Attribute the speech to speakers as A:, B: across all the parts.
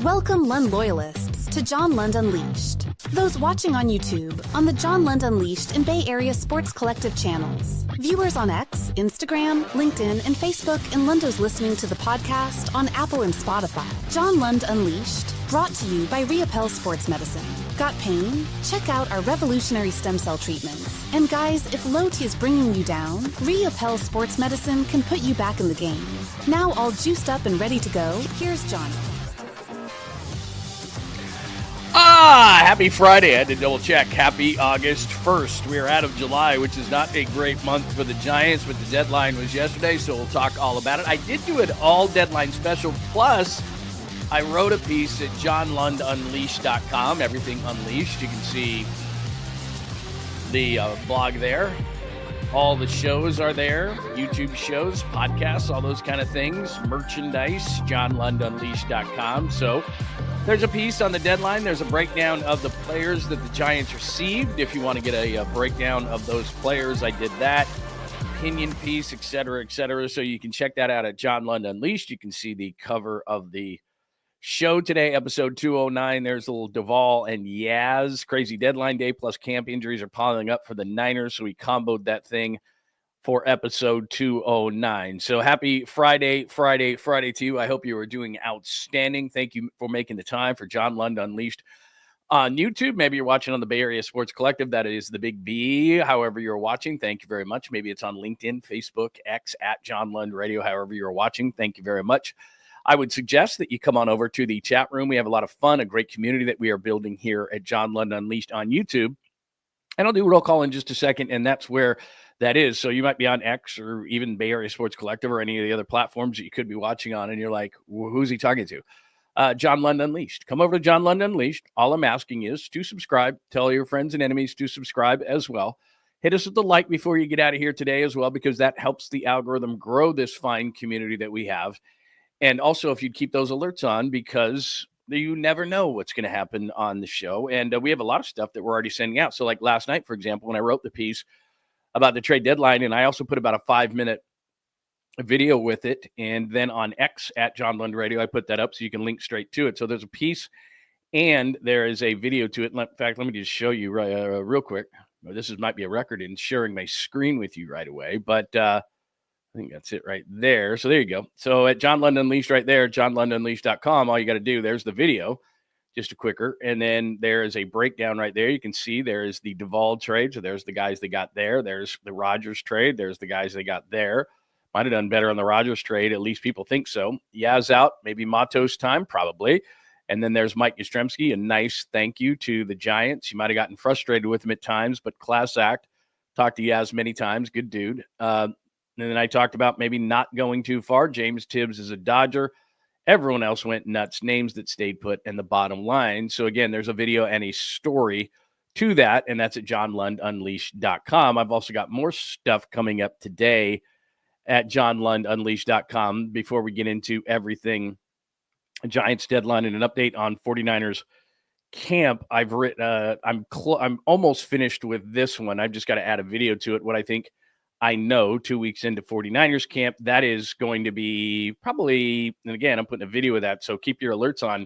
A: Welcome Lund loyalists to John Lund Unleashed. Those watching on YouTube, on the John Lund Unleashed and Bay Area Sports Collective channels. Viewers on X, Instagram, LinkedIn, and Facebook, and Lundos listening to the podcast on Apple and Spotify. John Lund Unleashed, brought to you by 𝐟𝐸𝐵L Sports Medicine. Got pain? Check out our revolutionary stem cell treatments. And guys, if low T is bringing you down, 𝐟𝐸𝐵 Sports Medicine can put you back in the game. Now all juiced up and ready to go, here's Johnny.
B: Happy Friday. I had to double check. Happy August 1st. We are out of July, which is not a great month for the Giants, but the deadline was yesterday, so we'll talk all about it. I did do an all deadline special, plus I wrote a piece at johnlundunleashed.com, everything unleashed. You can see the blog there. All the shows are there, YouTube shows, podcasts, all those kind of things, merchandise, johnlundunleashed.com. So there's a piece on the deadline. There's a breakdown of the players that the Giants received. If you want to get a breakdown of those players, I did that. Opinion piece, et cetera, et cetera. So you can check that out at John Lund Unleashed. You can see the cover of the show today, episode 209. There's a little Duvall and Yaz. Crazy deadline day, plus camp injuries are piling up for the Niners, so we comboed that thing for episode 209. So happy Friday to you. I hope you are doing outstanding. Thank you for making the time for John Lund Unleashed on YouTube. Maybe you're watching on the Bay Area Sports Collective. That is the big B. However you're watching, thank you very much. Maybe it's on LinkedIn, Facebook, X, at John Lund Radio. However you're watching, thank you very much. I would suggest that you come on over to the chat room. We have a lot of fun, a great community that we are building here at John Lund Unleashed on YouTube. And I'll do a roll call in just a second, and that's where that is. So you might be on X or even Bay Area Sports Collective or any of the other platforms that you could be watching on, and you're like, who's he talking to? John Lund Unleashed. Come over to John Lund Unleashed. All I'm asking is to subscribe. Tell your friends and enemies to subscribe as well. Hit us with the like before you get out of here today as well, because that helps the algorithm grow this fine community that we have. And also, if you'd keep those alerts on, because you never know what's going to happen on the show. And we have a lot of stuff that we're already sending out. So like last night, for example, when I wrote the piece about the trade deadline, and I also put about a 5-minute video with it. And then on X at John Lund Radio, I put that up so you can link straight to it. So there's a piece and there is a video to it. In fact, let me just show you real quick. This might be a record in sharing my screen with you right away, but I think that's it right there. So there you go. So at John Lund Unleashed right there, johnlundunleashed.com, all you got to do, there's the video, just a quicker. And then there is a breakdown right there. You can see there is the Duvall trade. So there's the guys they got there. There's the Rodgers trade. There's the guys they got there. Might have done better on the Rodgers trade. At least people think so. Yaz out. Maybe MATOS time, probably. And then there's Mike Yastrzemski. A nice thank you to the Giants. You might have gotten frustrated with him at times, but class act. Talked to Yaz many times. Good dude. And then I talked about maybe not going too far. James Tibbs is a Dodger. Everyone else went nuts. Names that stayed put, and the bottom line. So, again, there's a video and a story to that, and that's at johnlundunleashed.com. I've also got more stuff coming up today at johnlundunleashed.com before we get into everything Giants deadline and an update on 49ers camp. I've written, I'm almost finished with this one. I've just got to add a video to it. What I think I know 2 weeks into 49ers camp, that is going to be probably, and again, I'm putting a video of that, so keep your alerts on.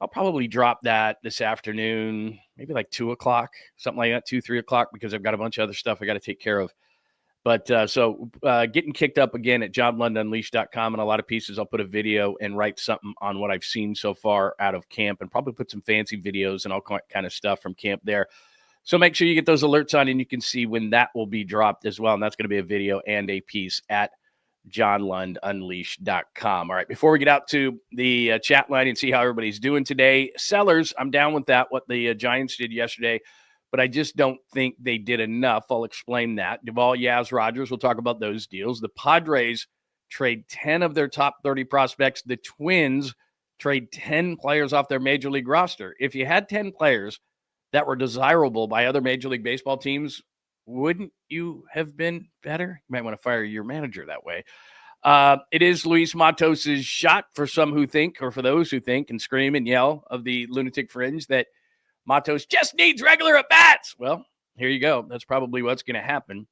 B: I'll probably drop that this afternoon, maybe like 2 o'clock, something like that, 2, 3 o'clock, because I've got a bunch of other stuff I got to take care of. But so getting kicked up again at johnlundunleashed.com, and a lot of pieces. I'll put a video and write something on what I've seen so far out of camp, and probably put some fancy videos and all kind of stuff from camp there. So make sure you get those alerts on, and you can see when that will be dropped as well. And that's going to be a video and a piece at johnlundunleashed.com. All right, before we get out to the chat line and see how everybody's doing today, sellers, I'm down with that, what the Giants did yesterday, but I just don't think they did enough. I'll explain that. Duvall, Yaz, Rodgers, we'll talk about those deals. The Padres trade 10 of their top 30 prospects. The Twins trade 10 players off their Major League roster. If you had 10 players that were desirable by other Major League Baseball teams, wouldn't you have been better? You might want to fire your manager that way. It is Luis Matos' shot for some who think, or for those who think and scream and yell of the lunatic fringe, that Matos just needs regular at-bats. Well, here you go. That's probably what's going to happen.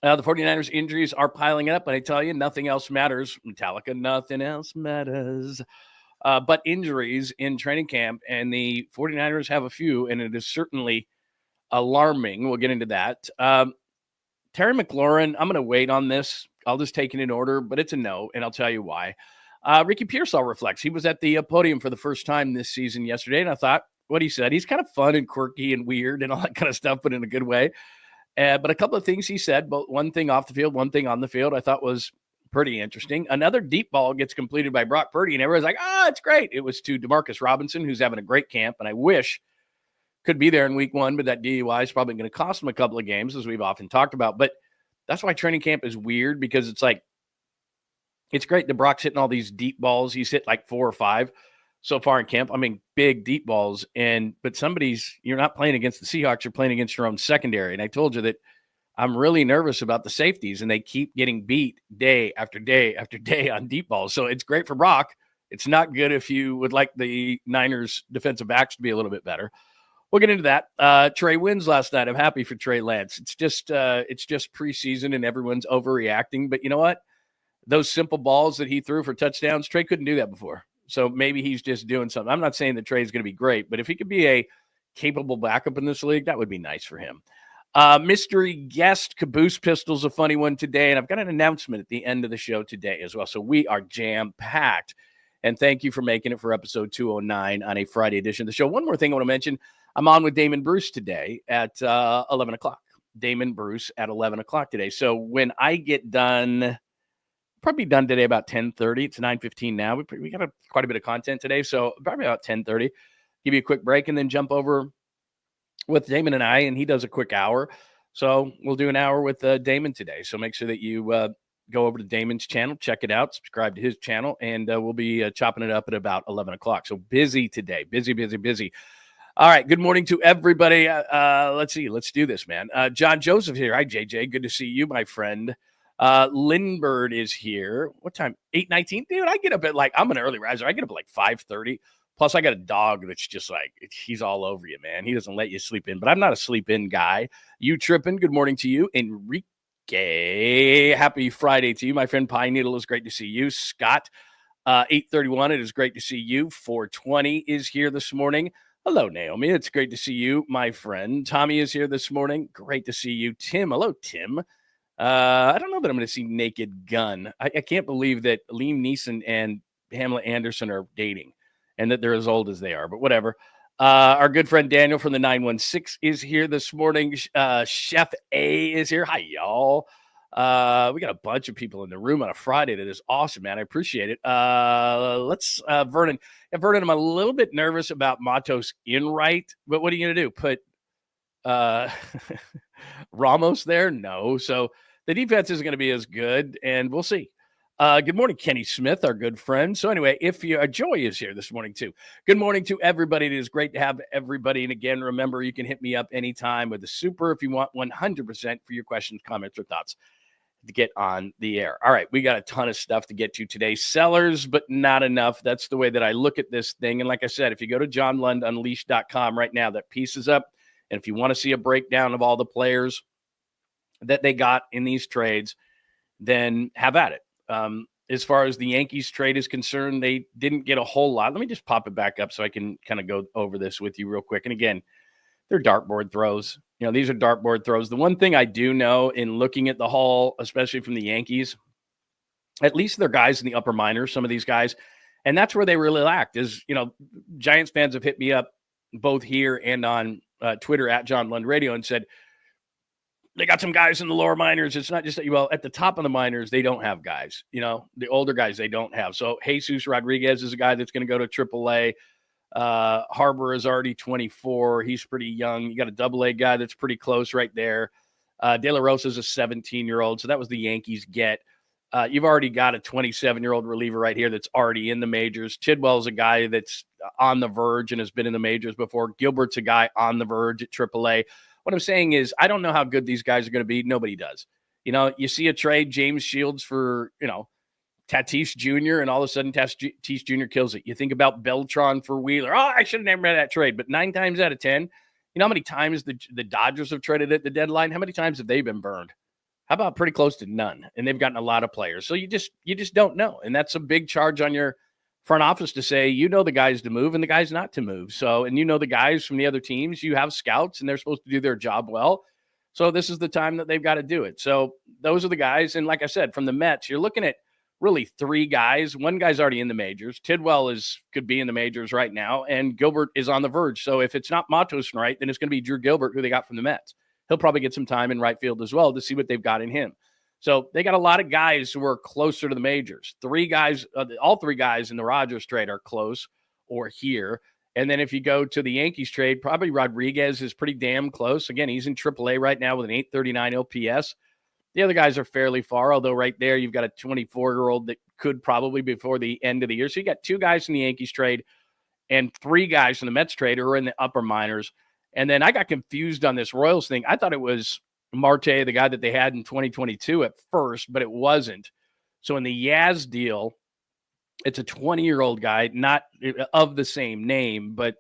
B: The 49ers injuries are piling up, and I tell you, nothing else matters. Metallica, nothing else matters. but injuries in training camp, and the 49ers have a few, and it is certainly alarming. We'll get into that. Terry McLaurin, I'm going to wait on this. I'll just take it in order, but it's a no, and I'll tell you why. Ricky Pearsall reflects. He was at the podium for the first time this season yesterday, and I thought what he said, he's kind of fun and quirky and weird and all that kind of stuff, but in a good way. But a couple of things he said, both one thing off the field, one thing on the field, I thought was pretty interesting. Another deep ball gets completed by Brock Purdy, and everyone's like, it's great. It was to Demarcus Robinson, who's having a great camp, and I wish could be there in week one, but that DUI is probably going to cost him a couple of games, as we've often talked about. But that's why training camp is weird, because it's like, it's great that Brock's hitting all these deep balls. He's hit like 4 or 5 so far in camp. I mean, big deep balls. But you're not playing against the Seahawks, you're playing against your own secondary. And I told you that I'm really nervous about the safeties, and they keep getting beat day after day after day on deep balls. So it's great for Brock. It's not good if you would like the Niners defensive backs to be a little bit better. We'll get into that. Trey wins last night. I'm happy for Trey Lance. It's just preseason and everyone's overreacting. But you know what? Those simple balls that he threw for touchdowns, Trey couldn't do that before. So maybe he's just doing something. I'm not saying that Trey's going to be great, but if he could be a capable backup in this league, that would be nice for him. Mystery guest Caboose Pistol's a funny one today, and I've got an announcement at the end of the show today as well. So we are jam-packed. And thank you for making it for episode 209 on a Friday edition of the show. One more thing I want to mention. I'm on with Damon Bruce today at 11 o'clock. Damon Bruce at 11 o'clock today. So when I get done, probably done today about 10:30. It's 9:15 now. We got quite a bit of content today. So probably about 10:30. Give you a quick break and then jump over with Damon and I, and he does a quick hour. So we'll do an hour with Damon today. So make sure that you go over to Damon's channel, check it out, subscribe to his channel, and we'll be chopping it up at about 11 o'clock. So busy today. Busy. All right. Good morning to everybody. Let's see. Let's do this, man. John Joseph here. Hi, JJ. Good to see you, my friend. Lindbergh is here. What time? 8:19? Dude, I get up at I'm an early riser. I get up at 5:30. Plus, I got a dog that's just he's all over you, man. He doesn't let you sleep in, but I'm not a sleep in guy. You tripping? Good morning to you. Enrique, happy Friday to you. My friend Pine Needle, is great to see you. Scott, 8:31, it is great to see you. 420 is here this morning. Hello, Naomi. It's great to see you, my friend. Tommy is here this morning. Great to see you. Tim. Hello, Tim. I don't know that I'm going to see Naked Gun. I can't believe that Liam Neeson and Pamela Anderson are dating and that they're as old as they are, but whatever. Our good friend Daniel from the 916 is here this morning. Chef A is here. Hi, y'all. We got a bunch of people in the room on a Friday. That is awesome, man. I appreciate it. Let's Vernon. Yeah, Vernon, I'm a little bit nervous about MATOS in right, but what are you going to do? Put Ramos there? No. So the defense isn't going to be as good, and we'll see. Good morning, Kenny Smith, our good friend. So anyway, Joy is here this morning too. Good morning to everybody. It is great to have everybody. And again, remember, you can hit me up anytime with the super if you want 100% for your questions, comments, or thoughts to get on the air. All right, we got a ton of stuff to get to today. Sellers, but not enough. That's the way that I look at this thing. And like I said, if you go to johnlundunleashed.com right now, that piece is up. And if you want to see a breakdown of all the players that they got in these trades, then have at it. As far as the Yankees trade is concerned, they didn't get a whole lot. Let me just pop it back up so I can kind of go over this with you real quick. And again, they're dartboard throws. These are dartboard throws. The one thing I do know in looking at the haul, especially from the Yankees, at least they're guys in the upper minors, some of these guys, and that's where they really lacked is, Giants fans have hit me up both here and on Twitter at John Lund Radio and said, they got some guys in the lower minors. It's not just that, at the top of the minors, they don't have guys. The older guys they don't have. So Jesus Rodriguez is a guy that's going to go to AAA. Harbor is already 24. He's pretty young. You got a AA guy that's pretty close right there. De La Rosa is a 17-year-old. So that was the Yankees get. You've already got a 27-year-old reliever right here that's already in the majors. Tidwell's a guy that's on the verge and has been in the majors before. Gilbert's a guy on the verge at AAA. What I'm saying is I don't know how good these guys are going to be. Nobody does. You see a trade, James Shields for, Tatis Jr., and all of a sudden Tatis Jr. kills it. You think about Beltran for Wheeler. Oh, I should have never made that trade. But 9 times out of 10, how many times the Dodgers have traded at the deadline? How many times have they been burned? How about pretty close to none? And they've gotten a lot of players. So you just don't know. And that's a big charge on your front office to say, you know, the guys to move and the guys not to move. So, and you know, the guys from the other teams, you have scouts and they're supposed to do their job well. So this is the time that they've got to do it. So those are the guys. And like I said, from the Mets, you're looking at really three guys. One guy's already in the majors. Tidwell could be in the majors right now, and Gilbert is on the verge. So if it's not MATOS right, then it's going to be Drew Gilbert, who they got from the Mets. He'll probably get some time in right field as well to see what they've got in him. So they got a lot of guys who are closer to the majors. All three guys in the Rogers trade are close or here. And then if you go to the Yankees trade, probably Rodriguez is pretty damn close. Again, he's in AAA right now with an 839 OPS. The other guys are fairly far, although right there you've got a 24-year-old that could probably before the end of the year. So you got two guys in the Yankees trade and three guys in the Mets trade who are in the upper minors. And then I got confused on this Royals thing. I thought it was Marte, the guy that they had in 2022 at first, but it wasn't. So in the Yaz deal, it's a 20-year-old guy, not of the same name, but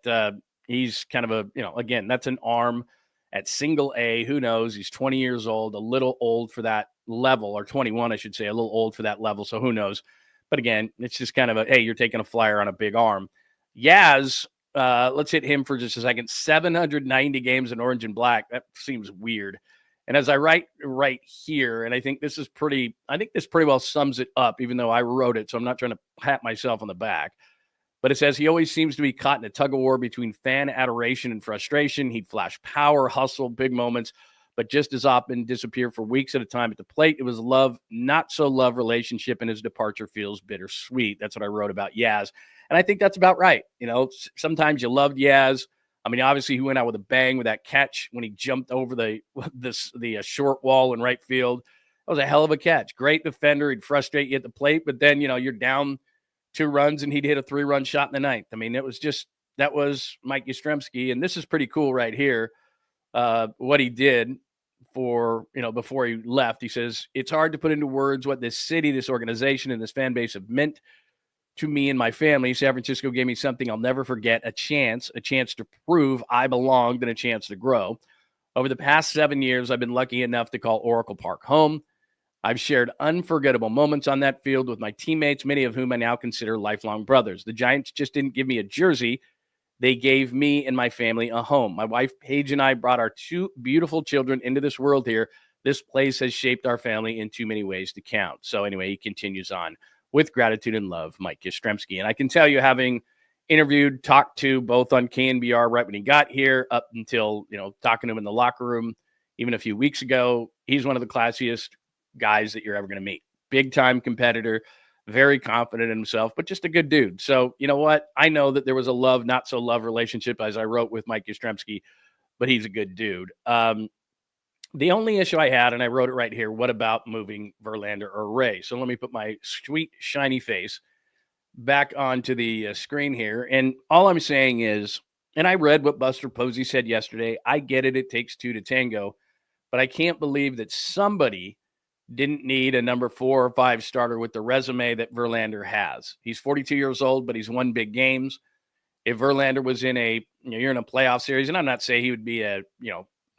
B: he's kind of again, that's an arm at single A. Who knows? He's 20 years old, a little old for that level, or 21, I should say, a little old for that level. So who knows? But again, it's just kind of hey, you're taking a flyer on a big arm. Yaz, let's hit him for just a second. 790 games in orange and black. That seems weird. And as I write right here, and I think this pretty well sums it up, even though I wrote it, so I'm not trying to pat myself on the back. But it says he always seems to be caught in a tug of war between fan adoration and frustration. He'd flash power, hustle, big moments, but just as often disappear for weeks at a time at the plate. It was love, not so love relationship, and his departure feels bittersweet. That's what I wrote about Yaz. And I think that's about right. Sometimes you loved Yaz. I mean, obviously, he went out with a bang with that catch when he jumped over the short wall in right field. That was a hell of a catch. Great defender. He'd frustrate you at the plate, but then, you're down 2 runs and he'd hit a 3-run shot in the ninth. I mean, that was Mike Yastrzemski. And this is pretty cool right here. What he did before he left. He says, it's hard to put into words what this city, this organization, and this fan base have meant to me and my family. San Francisco gave me something I'll never forget, a chance to prove I belonged and a chance to grow. Over the past 7 years, I've been lucky enough to call Oracle Park home. I've shared unforgettable moments on that field with my teammates, many of whom I now consider lifelong brothers. The Giants just didn't give me a jersey. They gave me and my family a home. My wife, Paige, and I brought our 2 beautiful children into this world here. This place has shaped our family in too many ways to count. So anyway, he continues on. With gratitude and love, Mike Yastrzemski. And I can tell you, having talked to both on KNBR right when he got here up until, talking to him in the locker room, even a few weeks ago, he's one of the classiest guys that you're ever going to meet. Big time competitor, very confident in himself, but just a good dude. So you know what? I know that there was a love, not so love relationship, as I wrote with Mike Yastrzemski, but he's a good dude. The only issue I had, and I wrote it right here, what about moving Verlander or Ray? So let me put my sweet, shiny face back onto the screen here. And all I'm saying is, and I read what Buster Posey said yesterday. I get it. It takes 2 to tango. But I can't believe that somebody didn't need a number 4 or 5 starter with the resume that Verlander has. He's 42 years old, but he's won big games. If Verlander was in you're in a playoff series, and I'm not saying he would be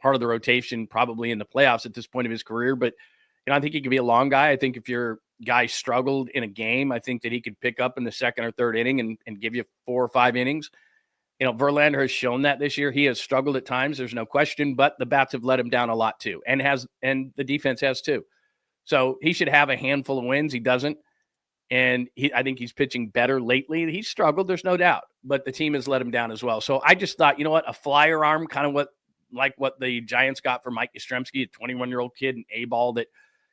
B: part of the rotation probably in the playoffs at this point of his career, but I think he could be a long guy. I think if your guy struggled in a game, I think that he could pick up in the 2nd or 3rd inning and give you 4 or 5 innings. Verlander has shown that this year. He has struggled at times, there's no question, but the bats have let him down a lot too, and the defense has too. So he should have a handful of wins. He doesn't. And I think he's pitching better lately. He's struggled, there's no doubt, but the team has let him down as well. So I just thought, a flyer arm, kind of what the Giants got for Mike Yastrzemski, a 21-year-old kid, an A-ball that,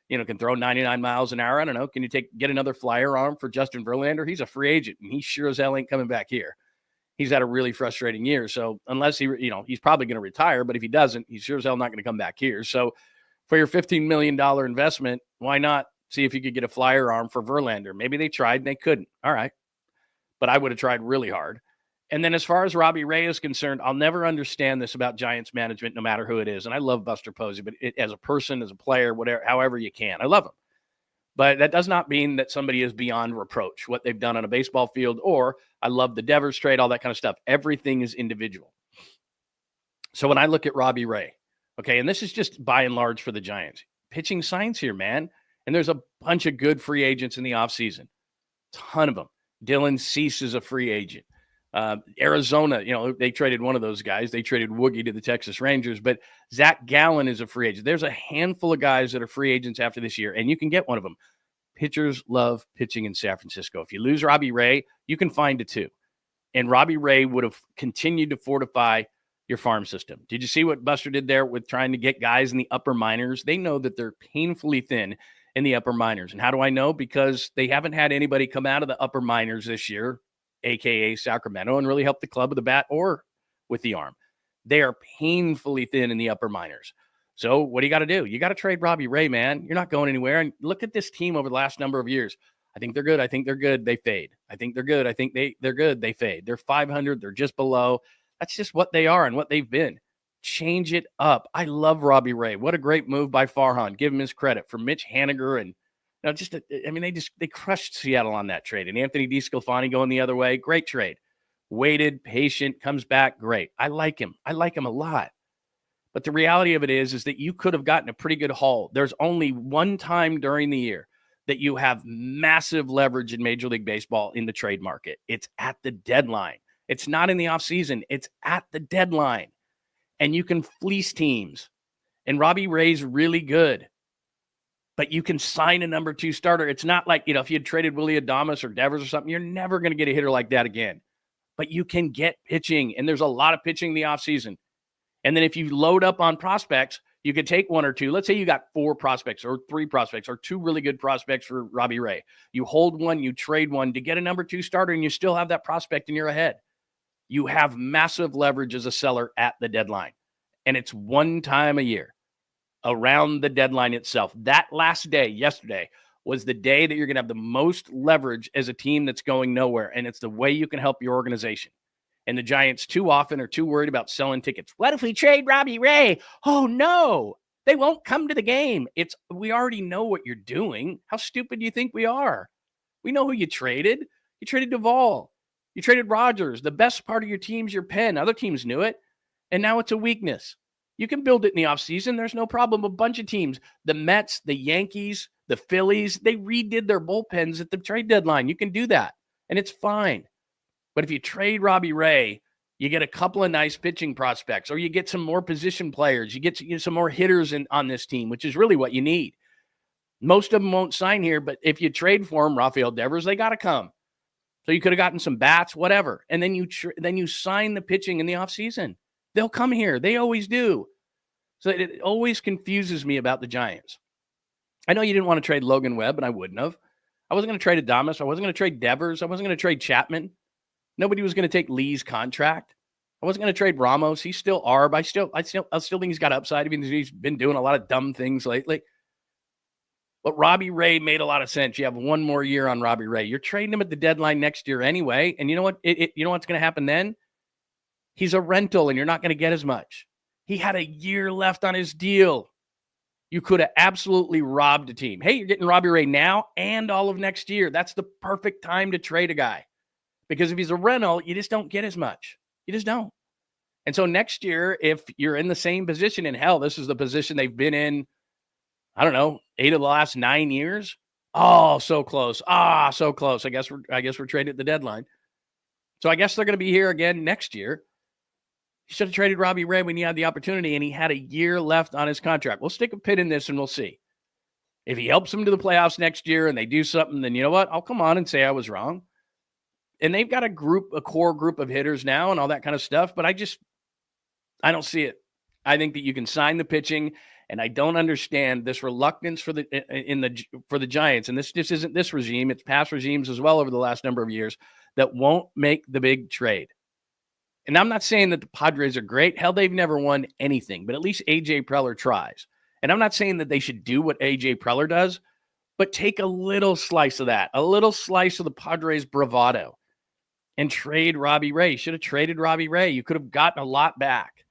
B: can throw 99 miles an hour. I don't know. Can you get another flyer arm for Justin Verlander? He's a free agent, and he sure as hell ain't coming back here. He's had a really frustrating year. So unless he's probably going to retire, but if he doesn't, he's sure as hell not going to come back here. So for your $15 million investment, why not see if you could get a flyer arm for Verlander? Maybe they tried and they couldn't. All right. But I would have tried really hard. And then as far as Robbie Ray is concerned, I'll never understand this about Giants management, no matter who it is. And I love Buster Posey, but as a person, as a player, whatever, however you can, I love him. But that does not mean that somebody is beyond reproach, what they've done on a baseball field, or I love the Devers trade, all that kind of stuff. Everything is individual. So when I look at Robbie Ray, okay, and this is just by and large for the Giants, pitching science here, man. And there's a bunch of good free agents in the offseason, ton of them. Dylan Cease is a free agent. Arizona, they traded one of those guys. They traded Woogie to the Texas Rangers, but Zach Gallen is a free agent. There's a handful of guys that are free agents after this year, and you can get one of them. Pitchers love pitching in San Francisco. If you lose Robbie Ray, you can find a two. And Robbie Ray would have continued to fortify your farm system. Did you see what Buster did there with trying to get guys in the upper minors? They know that they're painfully thin in the upper minors. And how do I know? Because they haven't had anybody come out of the upper minors this year, a.k.a. Sacramento, and really help the club with the bat or with the arm. They are painfully thin in the upper minors. So what do? You got to trade Robbie Ray, man. You're not going anywhere. And look at this team over the last number of years. I think they're good. I think they're good. They fade. I think they're good. I think they're good. They fade. They're 500. They're just below. That's just what they are and what they've been. Change it up. I love Robbie Ray. What a great move by Farhan. Give him his credit. For Mitch Haniger and they crushed Seattle on that trade. And Anthony DeSclafani going the other way. Great trade. Waited, patient, comes back. Great. I like him. I like him a lot. But the reality of it is that you could have gotten a pretty good haul. There's only one time during the year that you have massive leverage in Major League Baseball in the trade market. It's at the deadline. It's not in the offseason. It's at the deadline. And you can fleece teams. And Robbie Ray's really good. But you can sign a number 2 starter. It's not like, if you had traded Willy Adames or Devers or something, you're never going to get a hitter like that again. But you can get pitching. And there's a lot of pitching in the offseason. And then if you load up on prospects, you could take 1 or 2. Let's say you got 4 prospects or 3 prospects or 2 really good prospects for Robbie Ray. You hold one, you trade one to get a number 2 starter, and you still have that prospect and you're ahead. You have massive leverage as a seller at the deadline. And it's one time a year around the deadline itself. That last day, yesterday, was the day that you're going to have the most leverage as a team that's going nowhere. And it's the way you can help your organization. And the Giants too often are too worried about selling tickets. What if we trade Robbie Ray? Oh, no, they won't come to the game. We already know what you're doing. How stupid do you think we are? We know who you traded. You traded Duvall. You traded Rogers. The best part of your team's your pen. Other teams knew it. And now it's a weakness. You can build it in the offseason. There's no problem. A bunch of teams, the Mets, the Yankees, the Phillies, they redid their bullpens at the trade deadline. You can do that. And it's fine. But if you trade Robbie Ray, you get a couple of nice pitching prospects, or you get some more position players. You get some more hitters on this team, which is really what you need. Most of them won't sign here, but if you trade for them, Rafael Devers, they got to come. So you could have gotten some bats, whatever. And then you sign the pitching in the offseason. They'll come here. They always do. So it always confuses me about the Giants. I know you didn't want to trade Logan Webb, and I wouldn't have. I wasn't going to trade Adames. I wasn't going to trade Devers. I wasn't going to trade Chapman. Nobody was going to take Lee's contract. I wasn't going to trade Ramos. He's still Arb. I still think he's got upside, even though he's been doing a lot of dumb things lately. But Robbie Ray made a lot of sense. You have one more year on Robbie Ray. You're trading him at the deadline next year anyway. And you know what? You know what's going to happen then? He's a rental, and you're not going to get as much. He had a year left on his deal. You could have absolutely robbed a team. Hey, you're getting Robbie Ray now and all of next year. That's the perfect time to trade a guy. Because if he's a rental, you just don't get as much. You just don't. And so next year, if you're in the same position, and hell, this is the position they've been in, I don't know, 8 of the last 9 years. Oh, so close. So close. I guess we're trading at the deadline. So I guess they're going to be here again next year. You should have traded Robbie Ray when you had the opportunity, and he had a year left on his contract. We'll stick a pin in this, and we'll see. If he helps them to the playoffs next year and they do something, then you know what? I'll come on and say I was wrong. And they've got a core group of hitters now and all that kind of stuff, but I don't see it. I think that you can sign the pitching, and I don't understand this reluctance for the Giants. And this just isn't this regime; it's past regimes as well over the last number of years that won't make the big trade. And I'm not saying that the Padres are great. Hell, they've never won anything, but at least AJ Preller tries. And I'm not saying that they should do what AJ Preller does, but take a little slice of that, a little slice of the Padres' bravado. And trade Robbie Ray. You should have traded Robbie Ray. You could have gotten a lot back.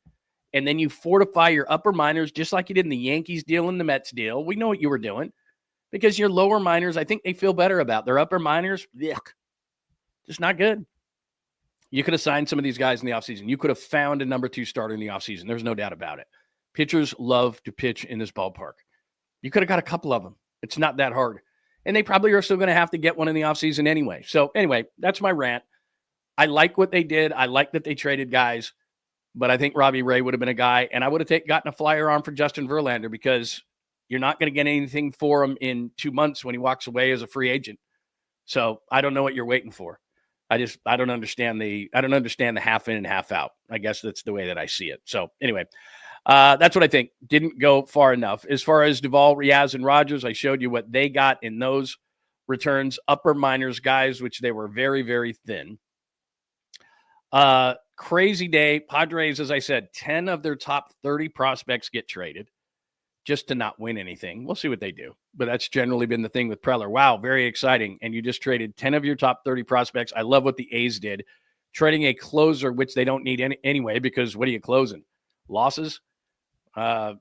B: And then you fortify your upper minors just like you did in the Yankees deal and the Mets deal. We know what you were doing. Because your lower minors, I think they feel better about. Their upper minors, just not good. You could have signed some of these guys in the offseason. You could have found a number 2 starter in the offseason. There's no doubt about it. Pitchers love to pitch in this ballpark. You could have got a couple of them. It's not that hard. And they probably are still going to have to get one in the offseason anyway. So anyway, that's my rant. I like what they did. I like that they traded guys, but I think Robbie Ray would have been a guy, and I would have gotten a flyer on for Justin Verlander, because you're not going to get anything for him in 2 months when he walks away as a free agent. So I don't know what you're waiting for. I don't understand the half in and half out. I guess that's the way that I see it. So anyway, that's what I think. Didn't go far enough. As far as Duvall, Riaz, and Rogers, I showed you what they got in those returns. Upper minors guys, which they were very, very thin. Crazy day. Padres, as I said, 10 of their top 30 prospects get traded just to not win anything. We'll see what they do. But that's generally been the thing with Preller. Wow, very exciting. And you just traded 10 of your top 30 prospects. I love what the A's did. Trading a closer, which they don't need anyway, because what are you closing? Losses? To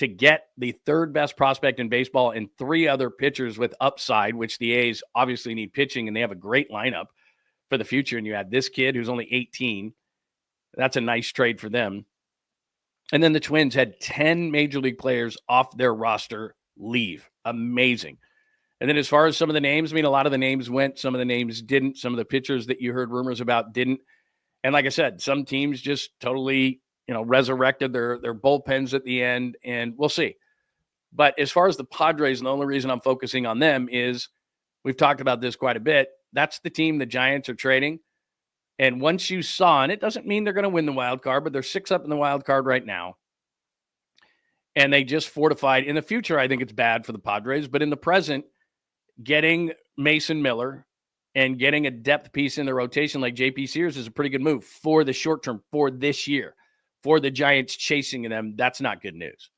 B: get the third best prospect in baseball and 3 other pitchers with upside, which the A's obviously need pitching, and they have a great lineup for the future. And you had this kid who's only 18. That's a nice trade for them. And then the Twins had 10 major league players off their roster leave. Amazing. And then as far as some of the names, I mean, a lot of the names went, some of the names didn't. Some of the pitchers that you heard rumors about didn't. And like I said, some teams just totally, resurrected their bullpens at the end, and we'll see. But as far as the Padres, and the only reason I'm focusing on them is we've talked about this quite a bit. That's the team the Giants are trading. And once you saw, and it doesn't mean they're going to win the wild card, but they're 6 up in the wild card right now. And they just fortified. In the future, I think it's bad for the Padres. But in the present, getting Mason Miller and getting a depth piece in the rotation like J.P. Sears is a pretty good move for the short term, for this year. For the Giants chasing them, that's not good news.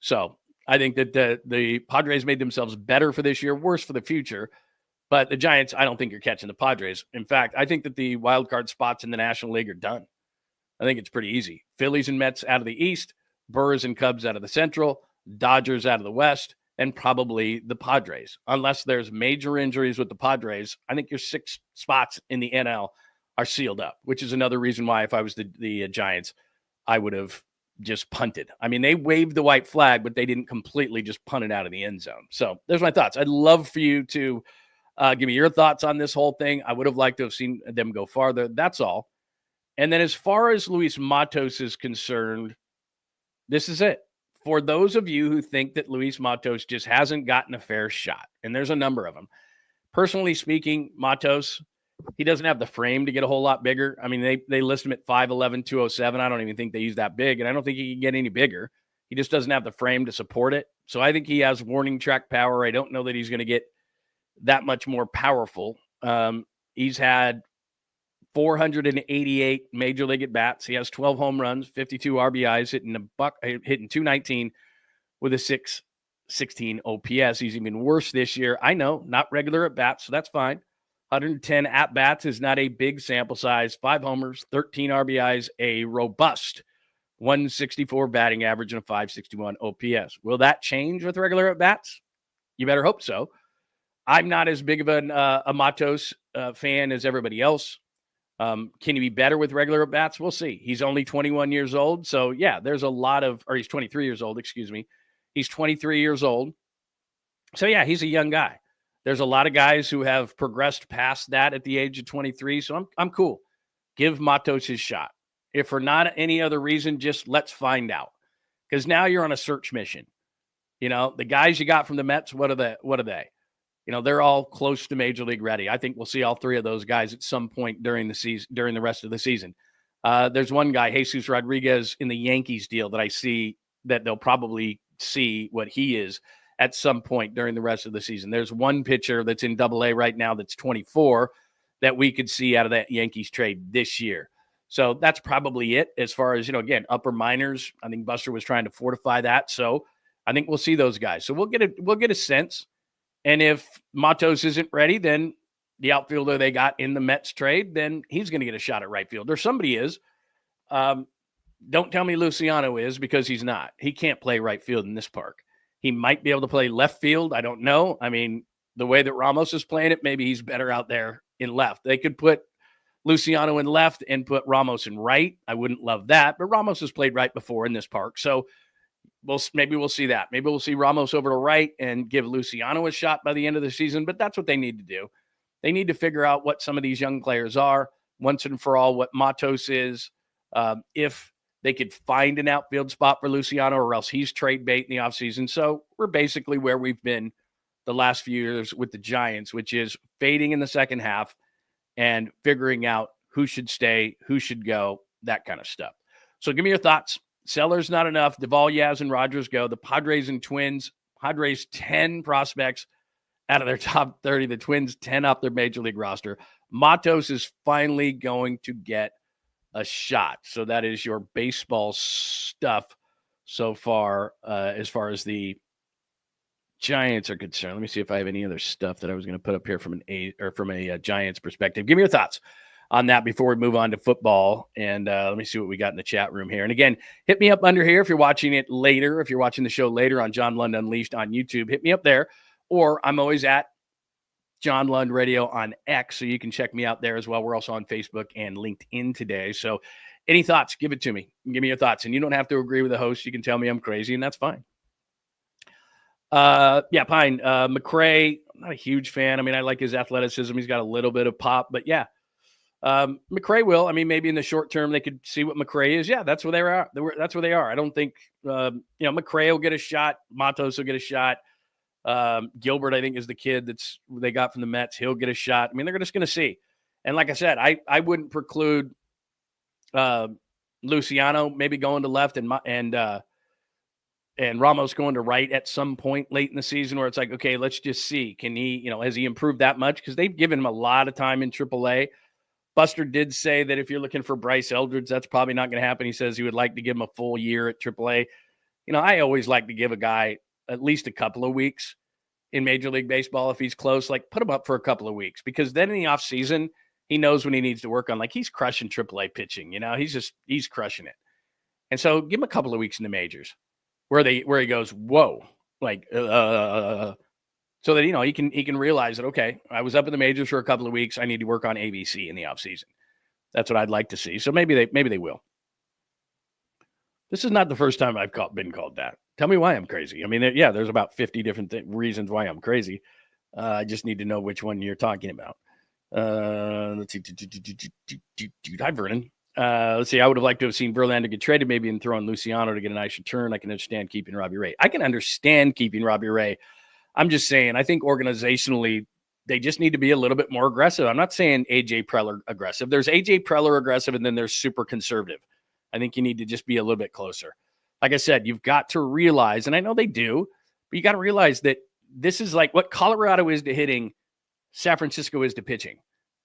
B: So I think that the Padres made themselves better for this year, worse for the future. But the Giants, I don't think you're catching the Padres. In fact, I think that the wild card spots in the National League are done. I think it's pretty easy. Phillies and Mets out of the East, Brewers and Cubs out of the Central, Dodgers out of the West, and probably the Padres. Unless there's major injuries with the Padres, I think your 6 spots in the NL are sealed up, which is another reason why if I was the Giants, I would have just punted. I mean, they waved the white flag, but they didn't completely just punt it out of the end zone. So there's my thoughts. I'd love for you to give me your thoughts on this whole thing. I would have liked to have seen them go farther. That's all. And then as far as Luis Matos is concerned, this is it. For those of you who think that Luis Matos just hasn't gotten a fair shot, and there's a number of them. Personally speaking, Matos, he doesn't have the frame to get a whole lot bigger. I mean, they list him at 5'11", 207. I don't even think they use that big, and I don't think he can get any bigger. He just doesn't have the frame to support it. So I think he has warning track power. I don't know that he's going to get that much more powerful. He's had 488 major league at bats. He has 12 home runs, 52 RBIs, hitting 219 with a 616 OPS. He's even worse this year. I know, not regular at bats, so that's fine. 110 at bats is not a big sample size. 5 homers, 13 RBIs, a robust 164 batting average, and a 561 OPS. Will that change with regular at bats? You better hope so. I'm not as big of a Matos fan as everybody else. Can he be better with regular at-bats? We'll see. He's only 21 years old. So, yeah, there's a lot of – or he's 23 years old, excuse me. He's 23 years old. So, yeah, he's a young guy. There's a lot of guys who have progressed past that at the age of 23. So, I'm cool. Give Matos his shot. If for not any other reason, just let's find out. Because now you're on a search mission. The guys you got from the Mets, what are they? They're all close to major league ready. I think we'll see all 3 of those guys at some point during the season, during the rest of the season. There's one guy, Jesus Rodriguez, in the Yankees deal that I see that they'll probably see what he is at some point during the rest of the season. There's one pitcher that's in AA right now that's 24 that we could see out of that Yankees trade this year. So that's probably it as far as, again, upper minors. I think Buster was trying to fortify that. So I think we'll see those guys. So we'll get a sense. And if Matos isn't ready, then the outfielder they got in the Mets trade, then he's going to get a shot at right field. Or somebody is. Don't tell me Luciano is, because he's not. He can't play right field in this park. He might be able to play left field. I don't know. I mean, the way that Ramos is playing it, maybe he's better out there in left. They could put Luciano in left and put Ramos in right. I wouldn't love that. But Ramos has played right before in this park. So maybe we'll see that. Maybe we'll see Ramos over to right and give Luciano a shot by the end of the season, but that's what they need to do. They need to figure out what some of these young players are once and for all, what MATOS is. If they could find an outfield spot for Luciano, or else he's trade bait in the offseason. So we're basically where we've been the last few years with the Giants, which is fading in the second half and figuring out who should stay, who should go, that kind of stuff. So give me your thoughts. Sellers not enough. Duvall, Yaz, and Rogers go. The Padres and Twins. Padres 10 prospects out of their top 30. The Twins 10 off their major league roster. MATOS is finally going to get a shot. So that is your baseball stuff so far as the Giants are concerned. Let me see if I have any other stuff that I was going to put up here from a Giants perspective. Give me your thoughts on that before we move on to football. And let me see what we got in the chat room here. And again, hit me up under here if you're watching it later. If you're watching the show later on John Lund Unleashed on YouTube, hit me up there. Or I'm always at John Lund Radio on X, so you can check me out there as well. We're also on Facebook and LinkedIn today. So any thoughts, give it to me. Give me your thoughts. And you don't have to agree with the host. You can tell me I'm crazy, and that's fine. Pine. McCray, I'm not a huge fan. I mean, I like his athleticism. He's got a little bit of pop, but yeah. McCray will. I mean, maybe in the short term they could see what McCray is. Yeah, that's where they are. That's where they are. I don't think McCray will get a shot. MATOS will get a shot. Gilbert, I think, is the kid they got from the Mets. He'll get a shot. I mean, they're just going to see. And like I said, I wouldn't preclude Luciano maybe going to left and Ramos going to right at some point late in the season, where it's like, okay, let's just see. Can he, has he improved that much? Because they've given him a lot of time in AAA. Buster did say that if you're looking for Bryce Eldridge, that's probably not going to happen. He says he would like to give him a full year at AAA. I always like to give a guy at least a couple of weeks in Major League Baseball if he's close. Like, put him up for a couple of weeks, because then in the offseason, he knows when he needs to work on. Like, he's crushing AAA pitching. He's crushing it. And so give him a couple of weeks in the majors where he goes, whoa, like, so that, he can realize that, okay, I was up in the majors for a couple of weeks. I need to work on ABC in the offseason. That's what I'd like to see. So maybe they will. This is not the first time I've been called that. Tell me why I'm crazy. I mean, there's about 50 different reasons why I'm crazy. I just need to know which one you're talking about. Let's see. Hi, Vernon. Let's see. I would have liked to have seen Verlander get traded, maybe, and throw in Luciano to get a nice return. I can understand keeping Robbie Ray. I can understand keeping Robbie Ray. I'm just saying, I think organizationally, they just need to be a little bit more aggressive. I'm not saying A.J. Preller aggressive. There's A.J. Preller aggressive, and then there's super conservative. I think you need to just be a little bit closer. Like I said, you've got to realize, and I know they do, but you got to realize that this is like what Colorado is to hitting, San Francisco is to pitching.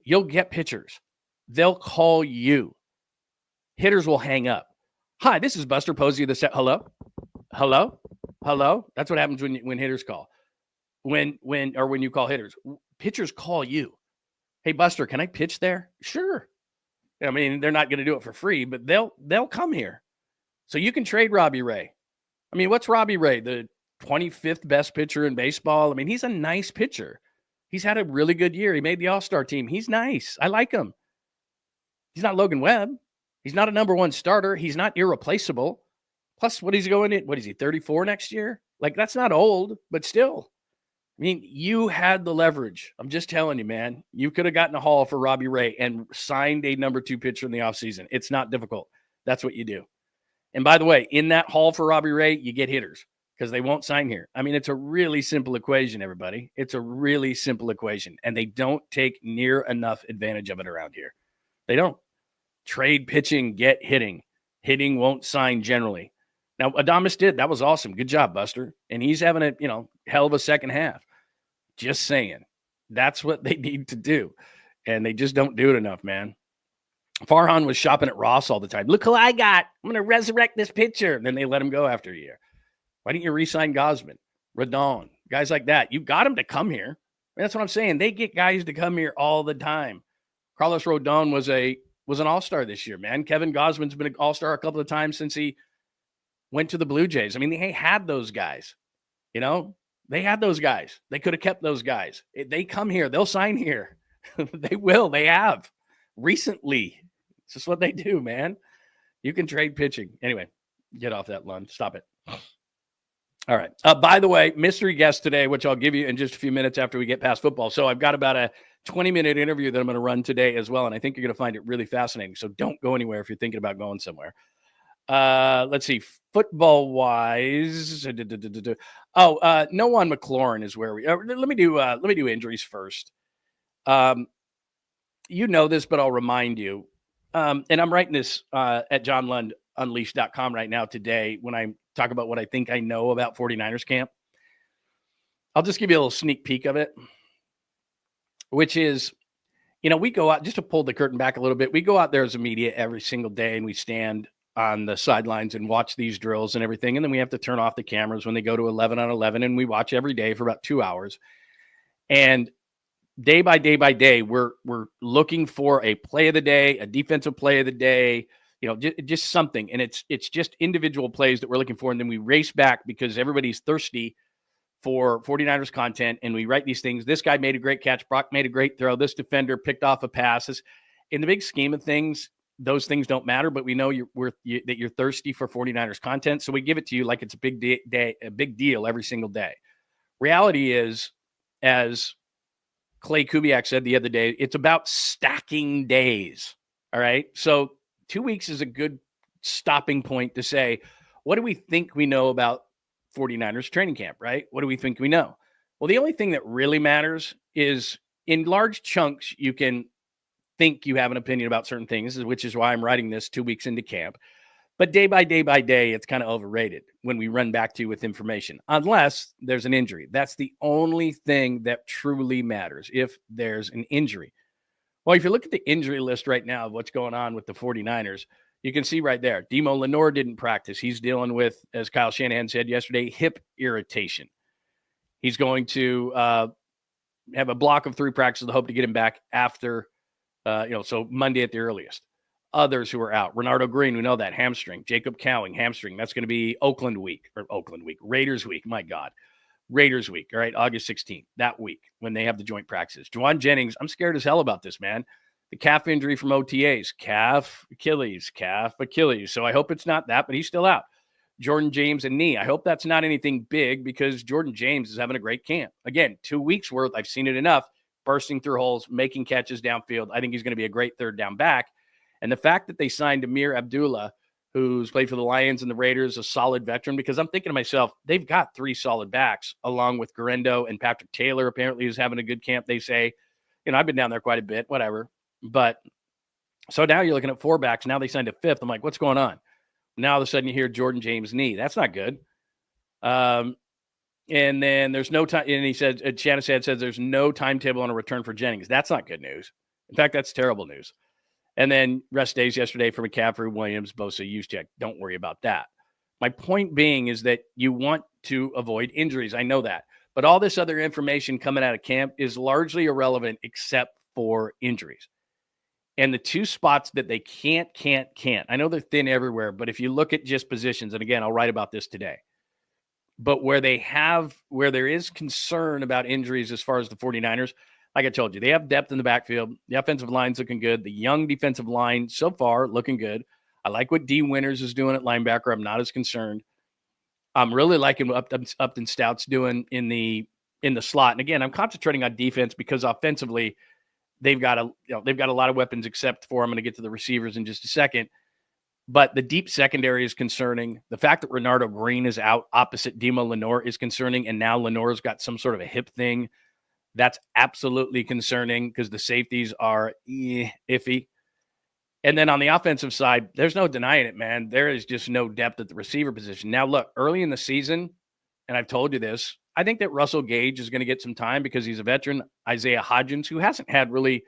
B: You'll get pitchers. They'll call you. Hitters will hang up. Hi, this is Buster Posey. Hello? Hello? Hello? That's what happens when hitters call. When you call hitters. Pitchers call you. Hey, Buster, can I pitch there? Sure. I mean, they're not going to do it for free, but they'll come here. So you can trade Robbie Ray. I mean, what's Robbie Ray? The 25th best pitcher in baseball? I mean, he's a nice pitcher. He's had a really good year. He made the All-Star team. He's nice. I like him. He's not Logan Webb. He's not a number one starter. He's not irreplaceable. Plus, what is he, 34 next year? Like, that's not old, but still. I mean, you had the leverage. I'm just telling you, man. You could have gotten a haul for Robbie Ray and signed a number 2 pitcher in the offseason. It's not difficult. That's what you do. And by the way, in that haul for Robbie Ray, you get hitters because they won't sign here. I mean, it's a really simple equation, everybody. It's a really simple equation, and they don't take near enough advantage of it around here. They don't. Trade pitching, get hitting. Hitting won't sign generally. Now, Adames did. That was awesome. Good job, Buster. And he's having a, hell of a second half. Just saying. That's what they need to do. And they just don't do it enough, man. Farhan was shopping at Ross all the time. Look who I got. I'm going to resurrect this pitcher. And then they let him go after a year. Why didn't you re-sign Gausman, Rodon, guys like that? You got them to come here. That's what I'm saying. They get guys to come here all the time. Carlos Rodon was an all-star this year, man. Kevin Gausman's been an all-star a couple of times since he went to the Blue Jays. I mean, they had those guys. They had those guys. They could have kept those guys. They come here. They'll sign here. They will. They have recently. It's just what they do, man. You can trade pitching. Anyway, get off that, Lund. Stop it. All right. By the way, mystery guest today, which I'll give you in just a few minutes after we get past football. So I've got about a 20-minute interview that I'm going to run today as well, and I think you're going to find it really fascinating. So don't go anywhere if you're thinking about going somewhere. Let's see. Football-wise, McLaurin is where we. Let me do injuries first. You know this, but I'll remind you. And I'm writing this at JohnLundUnleashed.com right now today when I talk about what I think I know about 49ers camp. I'll just give you a little sneak peek of it, which is, we go out, just to pull the curtain back a little bit, we go out there as a media every single day and we stand on the sidelines and watch these drills and everything. And then we have to turn off the cameras when they go to 11 on 11, and we watch every day for about 2 hours. And day by day, we're looking for a play of the day, a defensive play of the day, just something. And it's just individual plays that we're looking for. And then we race back because everybody's thirsty for 49ers content. And we write these things. This guy made a great catch. Brock made a great throw. This defender picked off a pass. In the big scheme of things, those things don't matter, but we know that you're thirsty for 49ers content. So we give it to you like it's a big deal every single day. Reality is, as 𝐃𝐨𝐬𝐫𝐞 said the other day, it's about stacking days. All right. So 2 weeks is a good stopping point to say, what do we think we know about 49ers training camp, right? What do we think we know? Well, the only thing that really matters is, in large chunks, you can think you have an opinion about certain things, which is why I'm writing this 2 weeks into camp. But day by day, it's kind of overrated when we run back to you with information, unless there's an injury. That's the only thing that truly matters, if there's an injury. Well, if you look at the injury list right now of what's going on with the 49ers, you can see right there, Demo Lenore didn't practice. He's dealing with, as Kyle Shanahan said yesterday, hip irritation. He's going to have a block of 3 practices to hope to get him back after, so Monday at the earliest. Others who are out, Renardo Green, we know that, hamstring. Jacob Cowing, hamstring. That's going to be Raiders week. My God. Raiders week, all right, August 16th, that week when they have the joint practices. Juwan Jennings, I'm scared as hell about this, man. The calf injury from OTAs, calf, Achilles. So I hope it's not that, but he's still out. Jordan James and knee. I hope that's not anything big, because Jordan James is having a great camp. Again, 2 weeks worth. I've seen it enough. Bursting through holes, making catches downfield. I think he's going to be a great third down back. And the fact that they signed Amir Abdullah, who's played for the Lions and the Raiders, a solid veteran, because I'm thinking to myself, they've got 3 solid backs, along with Garendo and Patrick Taylor, apparently, who's having a good camp, they say. I've been down there quite a bit, whatever. But so now you're looking at 4 backs. Now they signed a 5th. I'm like, what's going on? Now all of a sudden you hear Jordan James' knee. That's not good. And then there's no time. And he said, Shanahan says there's no timetable on a return for Jennings. That's not good news. In fact, that's terrible news. And then rest days yesterday for McCaffrey, Williams, Bosa, Juszczyk. Don't worry about that. My point being is that you want to avoid injuries. I know that. But all this other information coming out of camp is largely irrelevant except for injuries. And the 2 spots that they can't. I know they're thin everywhere, but if you look at just positions, and again, I'll write about this today, but where there is concern about injuries as far as the 49ers, like I told you, they have depth in the backfield. The offensive line's looking good. The young defensive line so far looking good. I like what D. Winters is doing at linebacker. I'm not as concerned. I'm really liking what Upton Stout's doing in the slot. And again, I'm concentrating on defense because offensively, they've got a lot of weapons, except for, I'm going to get to the receivers in just a second. But the deep secondary is concerning. The fact that Renardo Green is out opposite Demo Lenore is concerning. And now Lenore's got some sort of a hip thing. That's absolutely concerning because the safeties are iffy. And then on the offensive side, there's no denying it, man. There is just no depth at the receiver position. Now, look, early in the season, and I've told you this, I think that Russell Gage is going to get some time because he's a veteran. 𝐤𝐮𝐬𝐫𝐿, who hasn't had really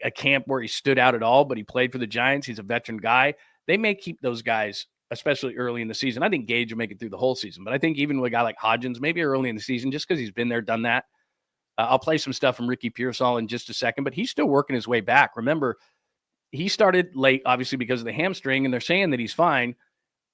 B: a camp where he stood out at all, but he played for the Giants. He's a veteran guy. They may keep those guys, especially early in the season. I think Gage will make it through the whole season, but I think even with a guy like 𝐤𝐿𝐿, maybe early in the season, just because he's been there, done that. I'll play some stuff from Ricky Pearsall in just a second, but he's still working his way back. Remember, he started late, obviously, because of the hamstring, and they're saying that he's fine.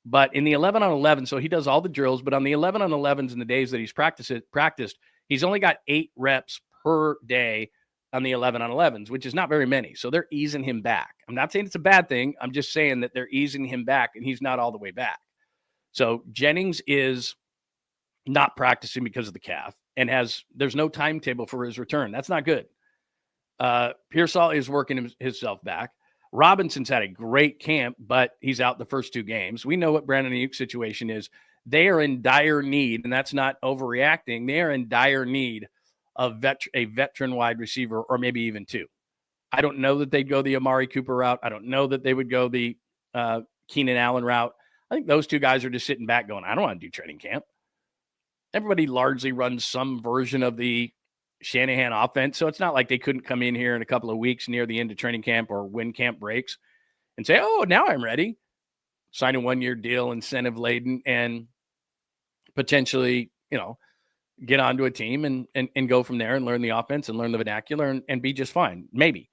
B: But in the 11 on 11, so he does all the drills, but on the 11 on 11s in the days that he's practiced, he's only got 8 reps per day on the 11 on 11s, which is not very many. So they're easing him back. I'm not saying it's a bad thing. I'm just saying that they're easing him back, and he's not all the way back. So Jennings is not practicing because of the calf and there's no timetable for his return. That's not good. Pearsall is working himself back. Robinson's had a great camp, but he's out the first 2 games. We know what Brandon Ayuk's situation is. They are in dire need, and that's not overreacting. They are in dire need of a veteran wide receiver, or maybe even 2. I don't know that they'd go the Amari Cooper route. I don't know that they would go the Keenan Allen route. I think those 2 guys are just sitting back going, I don't want to do training camp. Everybody largely runs some version of the Shanahan offense. So it's not like they couldn't come in here in a couple of weeks near the end of training camp or when camp breaks and say, oh, now I'm ready. Sign a 1-year deal, incentive laden, and potentially, get onto a team and go from there and learn the offense and learn the vernacular and be just fine. Maybe.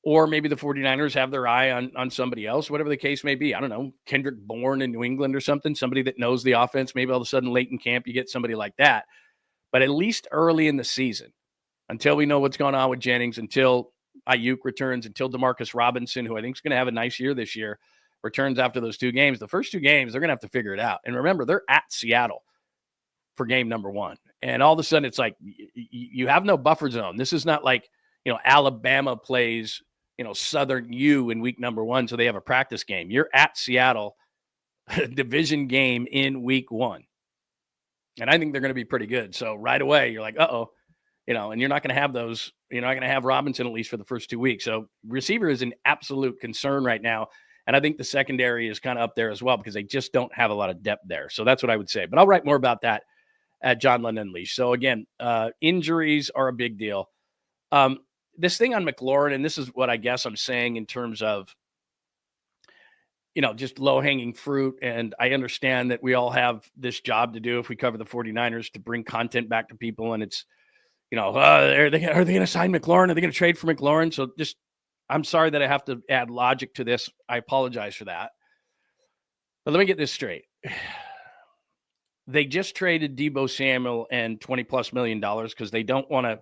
B: Or maybe the 49ers have their eye on somebody else, whatever the case may be. I don't know, Kendrick Bourne in New England or something, somebody that knows the offense. Maybe all of a sudden late in camp, you get somebody like that. But at least early in the season, until we know what's going on with Jennings, until Ayuk returns, until Demarcus Robinson, who I think is going to have a nice year this year, returns after those 2 games. The first 2 games, they're going to have to figure it out. And remember, they're at Seattle for game number 1. And all of a sudden, it's like you have no buffer zone. This is not like, Alabama plays, Southern U in week number 1, so they have a practice game. You're at Seattle, division game in week 1. And I think they're going to be pretty good. So right away, you're like, uh-oh. And you're not going to have those. You're not going to have Robinson at least for the first 2 weeks. So receiver is an absolute concern right now. And I think the secondary is kind of up there as well because they just don't have a lot of depth there. So that's what I would say. But I'll write more about that at John Lund Unleashed. So again, injuries are a big deal. This thing on McLaurin, and this is what I guess I'm saying in terms of, just low-hanging fruit. And I understand that we all have this job to do if we cover the 49ers to bring content back to people. And it's, are they going to sign McLaurin? Are they going to trade for McLaurin? So I'm sorry that I have to add logic to this. I apologize for that. But let me get this straight. They just traded Deebo Samuel and $20+ million because they don't want to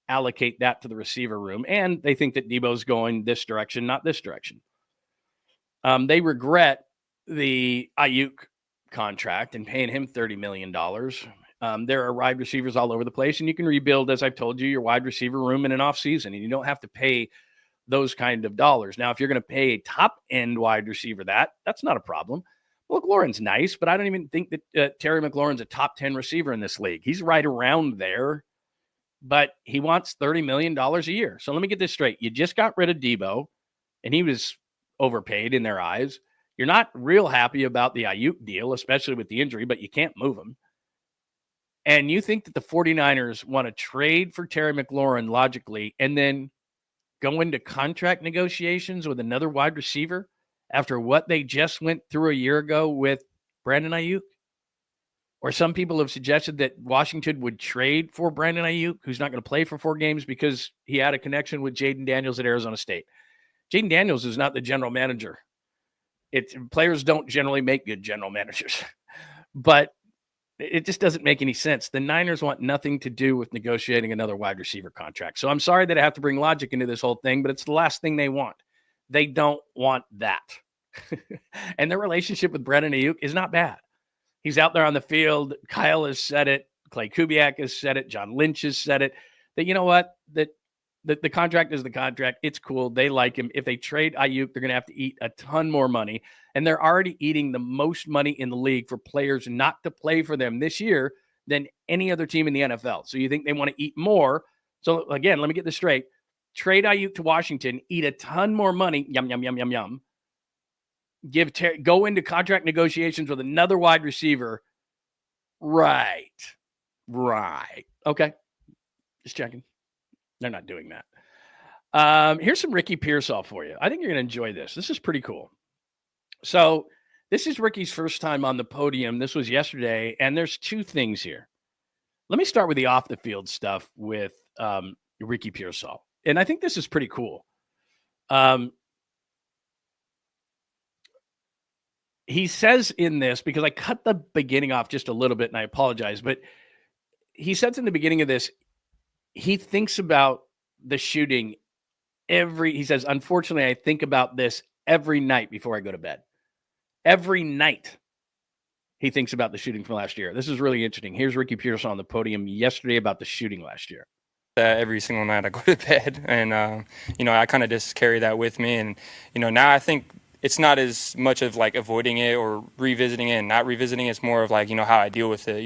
B: allocate that to the receiver room. And they think that Deebo's going this direction, not this direction. They regret the Ayuk contract and paying him $30 million. There are wide receivers all over the place, and you can rebuild, as I've told you, your wide receiver room in an offseason, and you don't have to pay those kind of dollars. Now, if you're going to pay a top-end wide receiver that's not a problem. Well, McLaurin's nice, but I don't even think that Terry McLaurin's a top 10 receiver in this league. He's right around there, but he wants $30 million a year. So let me get this straight. You just got rid of Deebo, and he was overpaid in their eyes. You're not real happy about the Ayuk deal, especially with the injury, but you can't move him. And you think that the 49ers want to trade for Terry McLaurin logically and then go into contract negotiations with another wide receiver after what they just went through a year ago with Brandon Ayuk? Or some people have suggested that Washington would trade for Brandon Ayuk, who's not going to play for 4 games because he had a connection with Jaden Daniels at Arizona State. Jaden Daniels is not the general manager. Players don't generally make good general managers. But it just doesn't make any sense. The Niners want nothing to do with negotiating another wide receiver contract. So I'm sorry that I have to bring logic into this whole thing, but it's the last thing they want. They don't want that. And their relationship with Brandon Ayuk is not bad. He's out there on the field. Kyle has said it. Clay Kubiak has said it. John Lynch has said it. That, you know what? That the contract is the contract. It's cool. They like him. If they trade Ayuk, they're going to have to eat a ton more money. And they're already eating the most money in the league for players not to play for them this year than any other team in the NFL. So you think they want to eat more. So again, let me get this straight. Trade Ayuk to Washington, eat a ton more money. Yum, yum, yum, yum, yum. Go into contract negotiations with another wide receiver. Right. Okay. Just checking. They're not doing that. Here's some Ricky Pearsall for you. I think you're going to enjoy this. This is pretty cool. So this is Ricky's first time on the podium. This was yesterday, and there's 2 things here. Let me start with the off-the-field stuff with Ricky Pearsall. And I think this is pretty cool. He says in this, because I cut the beginning off just a little bit, and I apologize, but he says in the beginning of this, he thinks about the shooting he says, unfortunately, I think about this every night before I go to bed. Every night. he thinks about the shooting from last year. This is really interesting. Here's Ricky Pearson on the podium yesterday about the shooting last year.
C: Every single night I go to bed, and I kind of just carry that with me. And now I think it's not as much of like avoiding it or revisiting it and not revisiting it. It's more of like how I deal with it,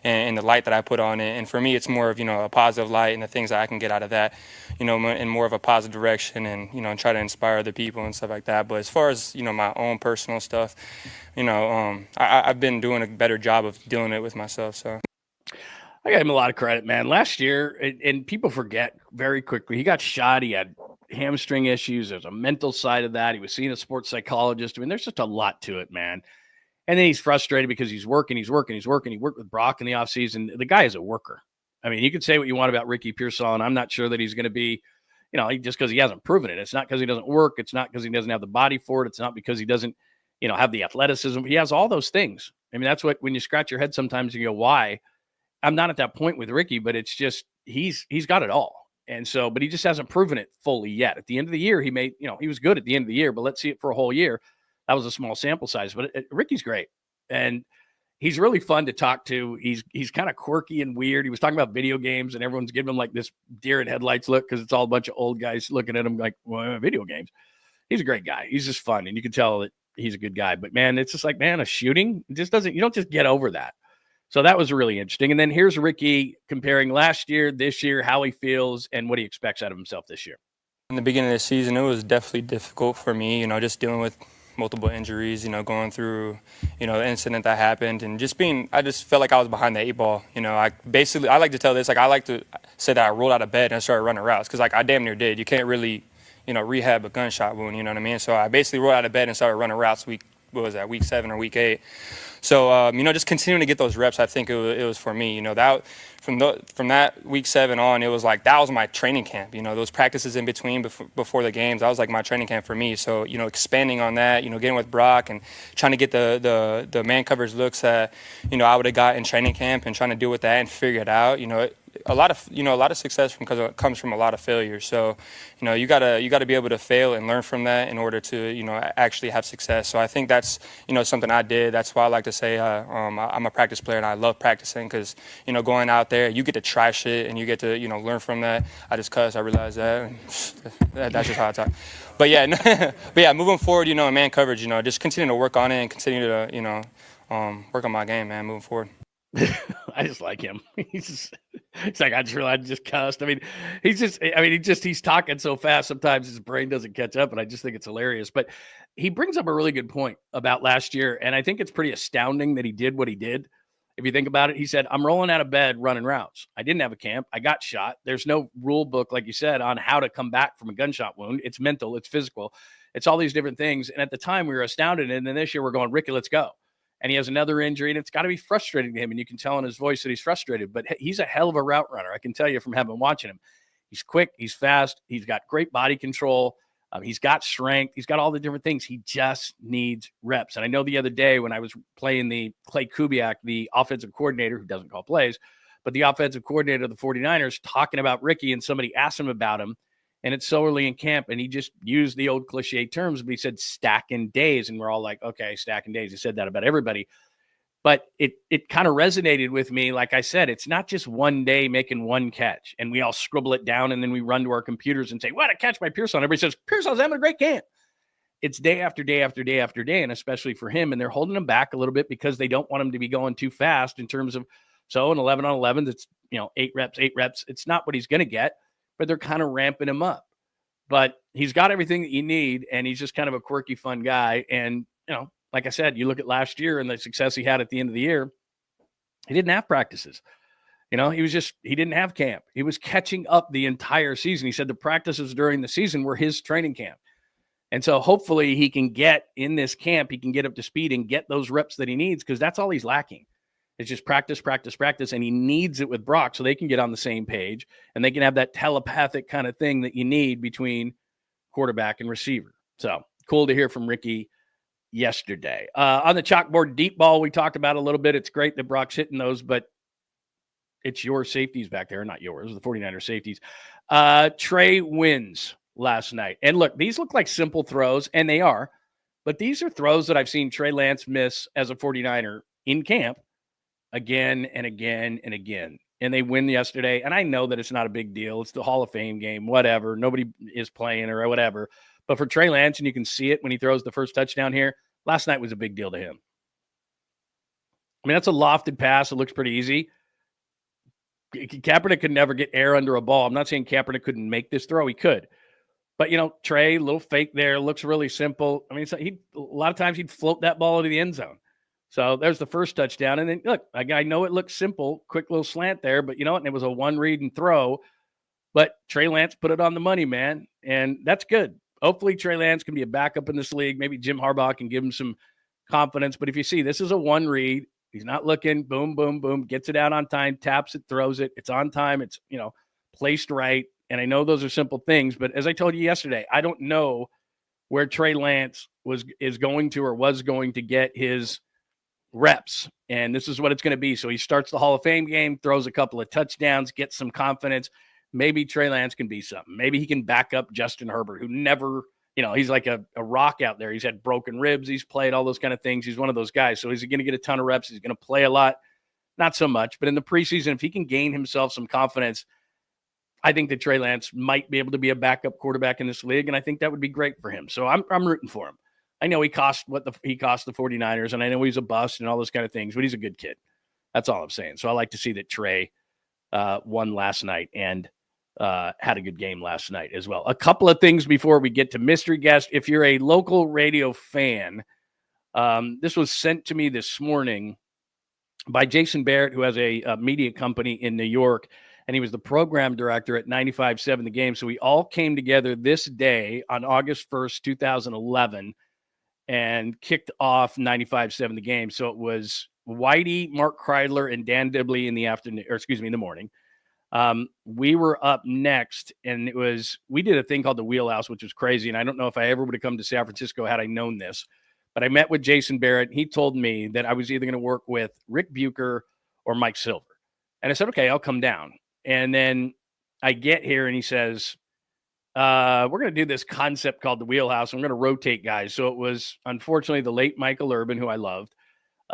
C: and the light that I put on it. And for me, it's more of a positive light and the things that I can get out of that, in more of a positive direction, and and try to inspire other people and stuff like that. But as far as my own personal stuff, I've been doing a better job of dealing it with myself. So
B: I got him a lot of credit, man. Last year, and people forget very quickly, he got shot. He had hamstring issues. There's a mental side of that. He was seeing a sports psychologist. I mean, there's just a lot to it, man. And then he's frustrated because he's working. He worked with Brock in the offseason. The guy is a worker. I mean, you can say what you want about Ricky Pearson. I'm not sure that he's going to be, just because he hasn't proven it. It's not because he doesn't work. It's not because he doesn't have the body for it. It's not because he doesn't, have the athleticism. He has all those things. I mean, that's what, when you scratch your head sometimes, you go, why? I'm not at that point with Ricky, but it's just, he's got it all. And so, but he just hasn't proven it fully yet. At the end of the year, he made, he was good at the end of the year, but let's see it for a whole year. That was a small sample size, but Ricky's great. And he's really fun to talk to. He's kind of quirky and weird. He was talking about video games, and everyone's giving him like this deer in headlights look because it's all a bunch of old guys looking at him like, well, video games. He's a great guy. He's just fun. And you can tell that he's a good guy. But man, it's just like, man, a shooting, it just doesn't, you don't just get over that. So that was really interesting. And then here's Ricky comparing last year, this year, how he feels and what he expects out of himself this year.
C: In the beginning of the season, it was definitely difficult for me, just dealing with multiple injuries, going through, the incident that happened, and I just felt like I was behind the 8 ball. I like to tell this, like I like to say that I rolled out of bed and I started running routes because like I damn near did. You can't really, rehab a gunshot wound, you know what I mean? So I basically rolled out of bed and started running routes week 7 or week 8. So, just continuing to get those reps, I think it was for me. That from that week 7 on, it was like that was my training camp. Those practices in between before the games, that was like my training camp for me. So, expanding on that, getting with Brock and trying to get the man coverage looks that I would have got in training camp and trying to deal with that and figure it out. A lot of success comes from a lot of failure. So, you gotta be able to fail and learn from that in order to actually have success. So I think that's something I did. That's why I like to say I'm a practice player and I love practicing because going out there you get to try shit and you get to learn from that. I just cuss. I realize that. That's just how I talk. But yeah, moving forward, in man coverage, just continue to work on it and continue to work on my game, man, moving forward.
B: I just like him. He's like, I just cussed. I mean, he's talking so fast. Sometimes his brain doesn't catch up, and I just think it's hilarious. But he brings up a really good point about last year. And I think it's pretty astounding that he did what he did. If you think about it, he said, I'm rolling out of bed running routes. I didn't have a camp. I got shot. There's no rule book, like you said, on how to come back from a gunshot wound. It's mental. It's physical. It's all these different things. And at the time we were astounded. And then this year we're going, Ricky, let's go. And he has another injury, and it's got to be frustrating to him. And you can tell in his voice that he's frustrated. But he's a hell of a route runner. I can tell you from having watching him. He's quick. He's fast. He's got great body control. He's got strength. He's got all the different things. He just needs reps. And I know the other day when I was playing the 𝐃𝐨𝐬'𝐫𝐞, the offensive coordinator who doesn't call plays, but the offensive coordinator of the 49ers, talking about Ricky, and somebody asked him about him. And it's so early in camp, and he just used the old cliche terms, but he said stacking days, and we're all like, okay, stacking days. He said that about everybody. But it kind of resonated with me. Like I said, it's not just one day making one catch, and we all scribble it down, and then we run to our computers and say, what a catch by Pearson. Everybody says, Pearson's having a great camp. It's day after day after day after day, and especially for him, and they're holding him back a little bit because they don't want him to be going too fast in terms of, so an 11 on 11, that's 8 reps. It's not what he's going to get, but they're kind of ramping him up. But he's got everything that you need, and he's just kind of a quirky, fun guy. And, like I said, you look at last year and the success he had at the end of the year, he didn't have practices. He didn't have camp. He was catching up the entire season. He said the practices during the season were his training camp. And so hopefully he can get in this camp, he can get up to speed and get those reps that he needs, because that's all he's lacking. It's just practice, practice, practice, and he needs it with Brock so they can get on the same page and they can have that telepathic kind of thing that you need between quarterback and receiver. So cool to hear from Ricky yesterday. On the chalkboard, deep ball, we talked about a little bit. It's great that Brock's hitting those, but it's your safeties back there, not yours, the 49er safeties. TREY wins last night. And look, these look like simple throws, and they are, but these are throws that I've seen Trey Lance miss as a 49er in camp again and again and again. And they win yesterday. And I know that it's not a big deal. It's the Hall of Fame game, whatever. Nobody is playing or whatever. But for Trey Lance, and you can see it when he throws the first touchdown here, last night was a big deal to him. I mean, that's a lofted pass. It looks pretty easy. Kaepernick could never get air under a ball. I'm not saying Kaepernick couldn't make this throw. He could. But, Trey, a little fake there, looks really simple. I mean, a lot of times he'd float that ball into the end zone. So there's the first touchdown. And then, look, I know it looks simple, quick little slant there, but you know what? And it was a one read and throw. But Trey Lance put it on the money, man. And that's good. Hopefully Trey Lance can be a backup in this league. Maybe Jim Harbaugh can give him some confidence. But if you see, this is a one read. He's not looking, boom, boom, boom, gets it out on time, taps it, throws it. It's on time. It's, placed right. And I know those are simple things, but as I told you yesterday, I don't know where Trey Lance was going to get his reps. And this is what it's going to be. So he starts the Hall of Fame game, throws a couple of touchdowns, gets some confidence. Maybe Trey Lance can be something. Maybe he can back up Justin Herbert, who never, he's like a rock out there. He's had broken ribs. He's played all those kind of things. He's one of those guys. So is he going to get a ton of reps? He's going to play a lot? Not so much. But in the preseason, if he can gain himself some confidence, I think that Trey Lance might be able to be a backup quarterback in this league, and I think that would be great for him. So I'm rooting for him. I know he cost the 49ers, and I know he's a bust and all those kind of things, but he's a good kid. That's all I'm saying. So I like to see that Trey won last night and had a good game last night as well. A couple of things before we get to mystery guest. If you're a local radio fan, this was sent to me this morning by Jason Barrett, who has a media company in New York, and he was the program director at 95.7 The Game. So we all came together this day on August 1st, 2011, and kicked off 95.7 The Game. So it was Whitey, Mark Kreidler, and Dan Dibley in the morning. We were up next, and we did a thing called the Wheelhouse, which was crazy. And I don't know if I ever would have come to San Francisco had I known this, but I met with Jason Barrett. He told me that I was either going to work with Rick Bucher or Mike Silver. And I said, okay, I'll come down. And then I get here and he says, we're going to do this concept called the Wheelhouse. And we're going to rotate guys. So it was, unfortunately, the late Michael Urban, who I loved,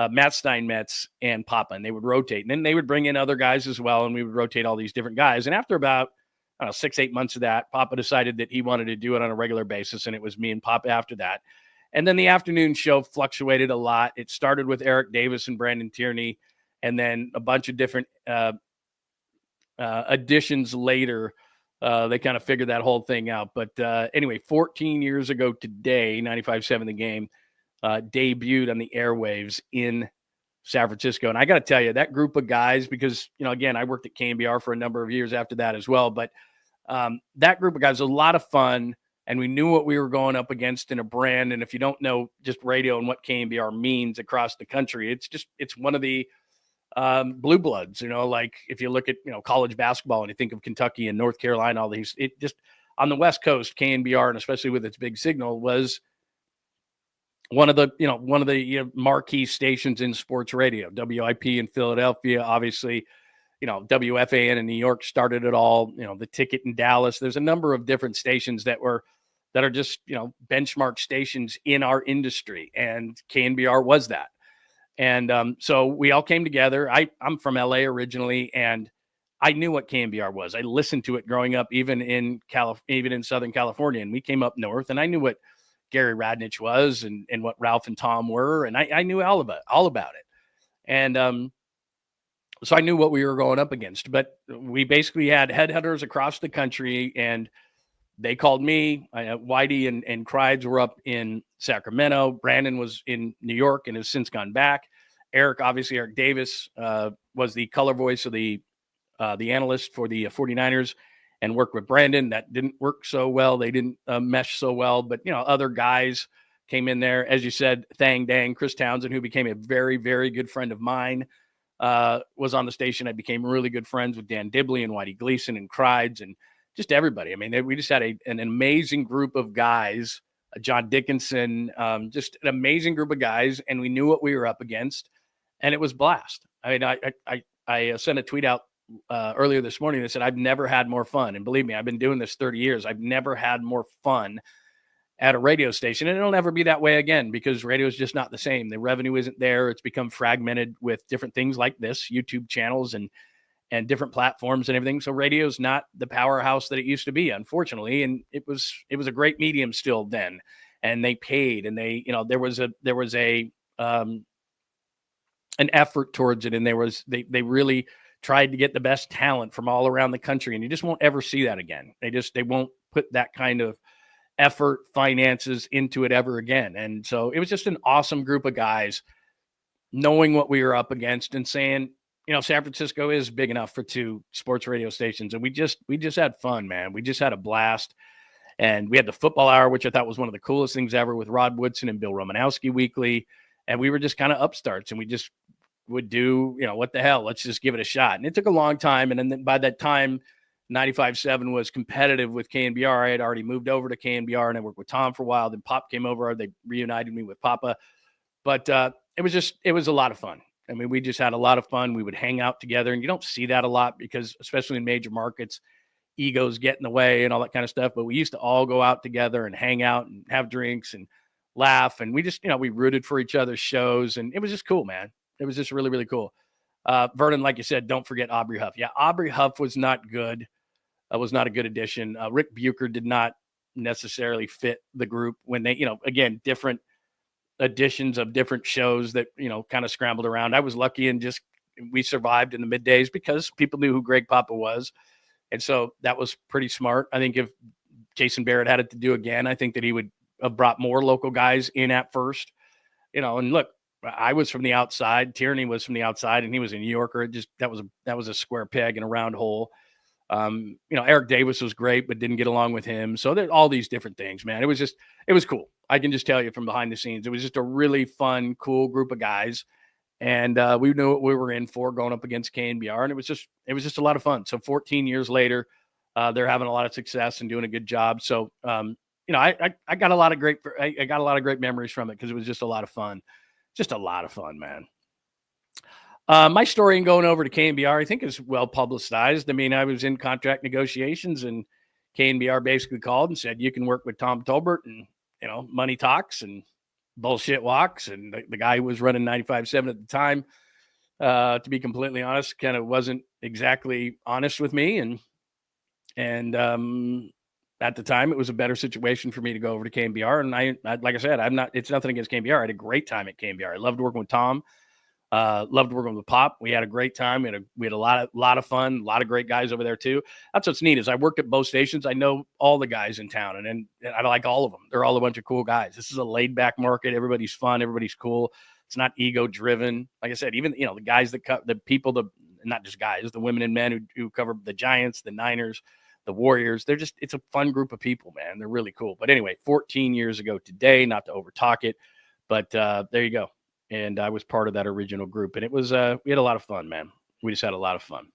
B: Matt Steinmetz, and Papa. And they would rotate. And then they would bring in other guys as well. And we would rotate all these different guys. And after about 6-8 months of that, Papa decided that he wanted to do it on a regular basis. And it was me and Papa after that. And then the afternoon show fluctuated a lot. It started with Eric Davis and Brandon Tierney. And then a bunch of different additions later, they kind of figured that whole thing out. But anyway, 14 years ago today, 95.7 The Game debuted on the airwaves in San Francisco. And I got to tell you, that group of guys, because, again, I worked at KNBR for a number of years after that as well. But that group of guys was a lot of fun. And we knew what we were going up against in a brand. And if you don't know just radio and what KNBR means across the country, it's one of the blue bloods, like if you look at, college basketball and you think of Kentucky and North Carolina, all these, it just on the West Coast, KNBR, and especially with its big signal, was one of the marquee stations in sports radio. WIP in Philadelphia, obviously, WFAN in New York started it all, the Ticket in Dallas. There's a number of different stations that are just, benchmark stations in our industry. And KNBR was that. And so we all came together. I'm from LA originally, and I knew what KNBR was. I listened to it growing up, even in Southern California. And we came up north, and I knew what Gary Radnich was and what Ralph and Tom were. And I knew all about it. And so I knew what we were going up against. But we basically had headhunters across the country, and they called me. Whitey and Kreidler were up in Sacramento. Brandon was in New York and has since gone back. Eric Davis was the color voice of the analyst for the 49ers and worked with Brandon. That didn't work so well. They didn't mesh so well. But, other guys came in there. As you said, Thang Dang, Chris Townsend, who became a very, very good friend of mine, was on the station. I became really good friends with Dan Dibley and Whitey Gleason and Kreidler and just everybody. I mean, we just had an amazing group of guys, John Dickinson, just an amazing group of guys, and we knew what we were up against, and it was blast. I mean, I sent a tweet out earlier this morning that said, I've never had more fun. And believe me, I've been doing this 30 years. I've never had more fun. at a radio station. And it'll never be that way again because radio is just not the same. The revenue isn't there. It's become fragmented with different things like this, YouTube channels and different platforms and everything. So radio is not the powerhouse that it used to be, unfortunately. And it was a great medium still then. And they paid, and they, there was an effort towards it. And they really tried to get the best talent from all around the country. And you just won't ever see that again. They won't put that kind of effort, finances into it ever again. And so it was just an awesome group of guys knowing what we were up against and saying, San Francisco is big enough for 2 sports radio stations. And we just had fun, man. We just had a blast. And we had the football hour, which I thought was one of the coolest things ever with Rod Woodson and Bill Romanowski weekly. And we were just kind of upstarts, and we just would do, what the hell, let's just give it a shot. And it took a long time. And then by that time, 95.7 was competitive with KNBR. I had already moved over to KNBR, and I worked with Tom for a while. Then Pop came over. They reunited me with Papa. But it was a lot of fun. I mean, we just had a lot of fun. We would hang out together, and you don't see that a lot because, especially in major markets, egos get in the way and all that kind of stuff. But we used to all go out together and hang out and have drinks and laugh. And we just, we rooted for each other's shows, and it was just cool, man. It was just really, really cool. Vernon, like you said, don't forget Aubrey Huff. Yeah, Aubrey Huff was not good. Was not a good addition. Rick Bucher did not necessarily fit the group when they, again, different editions of different shows that, kind of scrambled around. I was lucky and we survived in the middays because people knew who Greg Papa was. And so that was pretty smart. I think if Jason Barrett had it to do again, I think that he would have brought more local guys in at first, and look, I was from the outside. Tierney was from the outside, and he was a New Yorker. That was a square peg in a round hole. Eric Davis was great, but didn't get along with him. So there's all these different things, man. It was cool. I can just tell you from behind the scenes, it was just a really fun, cool group of guys. And we knew what we were in for going up against KNBR. And it was just a lot of fun. So 14 years later, they're having a lot of success and doing a good job. So, I got a lot of great memories from it because it was just a lot of fun. Just a lot of fun, man. My story in going over to KNBR, I think, is well publicized. I mean, I was in contract negotiations, and KNBR basically called and said, you can work with Tom Tolbert, and, money talks and bullshit walks. And the guy who was running 95.7 at the time, to be completely honest, kind of wasn't exactly honest with me. And at the time, it was a better situation for me to go over to KNBR. And I like I said, it's nothing against KNBR. I had a great time at KNBR. I loved working with Tom. Loved working with Pop. We had a great time. We had a lot of fun, a lot of great guys over there too. That's what's neat is I worked at both stations. I know all the guys in town, and I like all of them. They're all a bunch of cool guys. This is a laid back market. Everybody's fun. Everybody's cool. It's not ego driven. Like I said, even, the guys not just guys, the women and men who cover the Giants, the Niners, the Warriors. It's a fun group of people, man. They're really cool. But anyway, 14 years ago today, not to overtalk it, but there you go. And I was part of that original group. And it was, we had a lot of fun, man. We just had a lot of fun.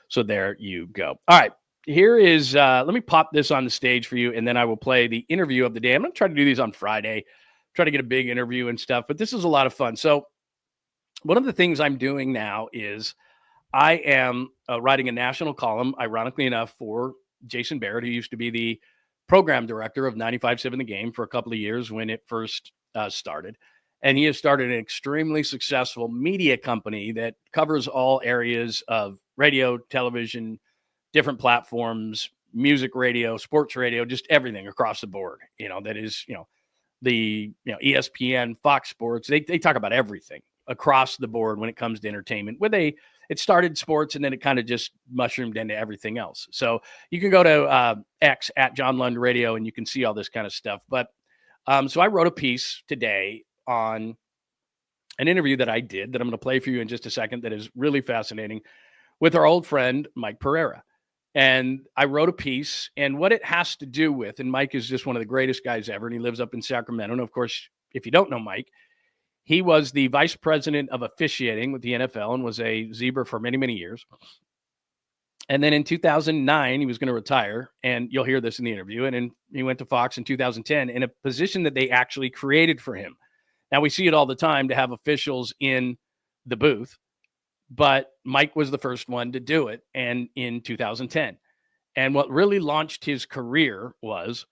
B: So there you go. All right. Here is, let me pop this on the stage for you, and then I will play the interview of the day. I'm going to try to do these on Friday, try to get a big interview and stuff, but this is a lot of fun. So one of the things I'm doing now is I am writing a national column, ironically enough, for Jason Barrett, who used to be the program director of 95.7 The Game for a couple of years when it first started. And he has started an extremely successful media company that covers all areas of radio, television, different platforms, music radio, sports radio, just everything across the board. That is, the ESPN, Fox Sports. They talk about everything across the board when it comes to entertainment. It started sports, and then it kind of just mushroomed into everything else. So you can go to X at John Lund Radio, and you can see all this kind of stuff. But so I wrote a piece today on an interview that I did that I'm going to play for you in just a second that is really fascinating with our old friend, Mike Pereira. And I wrote a piece, and what it has to do with, and Mike is just one of the greatest guys ever, and he lives up in Sacramento. And of course, if you don't know Mike, he was the vice president of officiating with the NFL and was a Zebra for many, many years. And then in 2009, he was going to retire, and you'll hear this in the interview. And then he went to Fox in 2010 in a position that they actually created for him. Now, we see it all the time to have officials in the booth, but Mike was the first one to do it, and in 2010. And what really launched his career was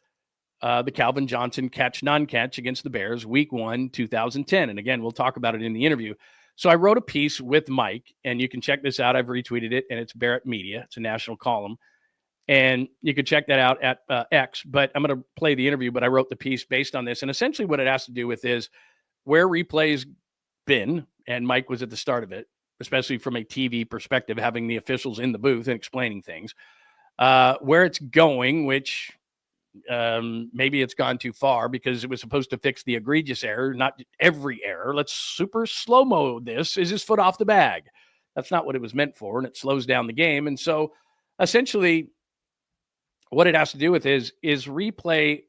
B: the Calvin Johnson catch, non-catch against the Bears, week 1, 2010. And again, we'll talk about it in the interview. So I wrote a piece with Mike, and you can check this out. I've retweeted it, and it's Barrett Media. It's a national column. And you can check that out at X. But I'm going to play the interview, but I wrote the piece based on this. And essentially what it has to do with is where replay's been, and Mike was at the start of it, especially from a TV perspective, having the officials in the booth and explaining things, where it's going, which maybe it's gone too far because it was supposed to fix the egregious error, not every error. Let's super slow-mo this. Is his foot off the bag? That's not what it was meant for, and it slows down the game. And so essentially what it has to do with is replay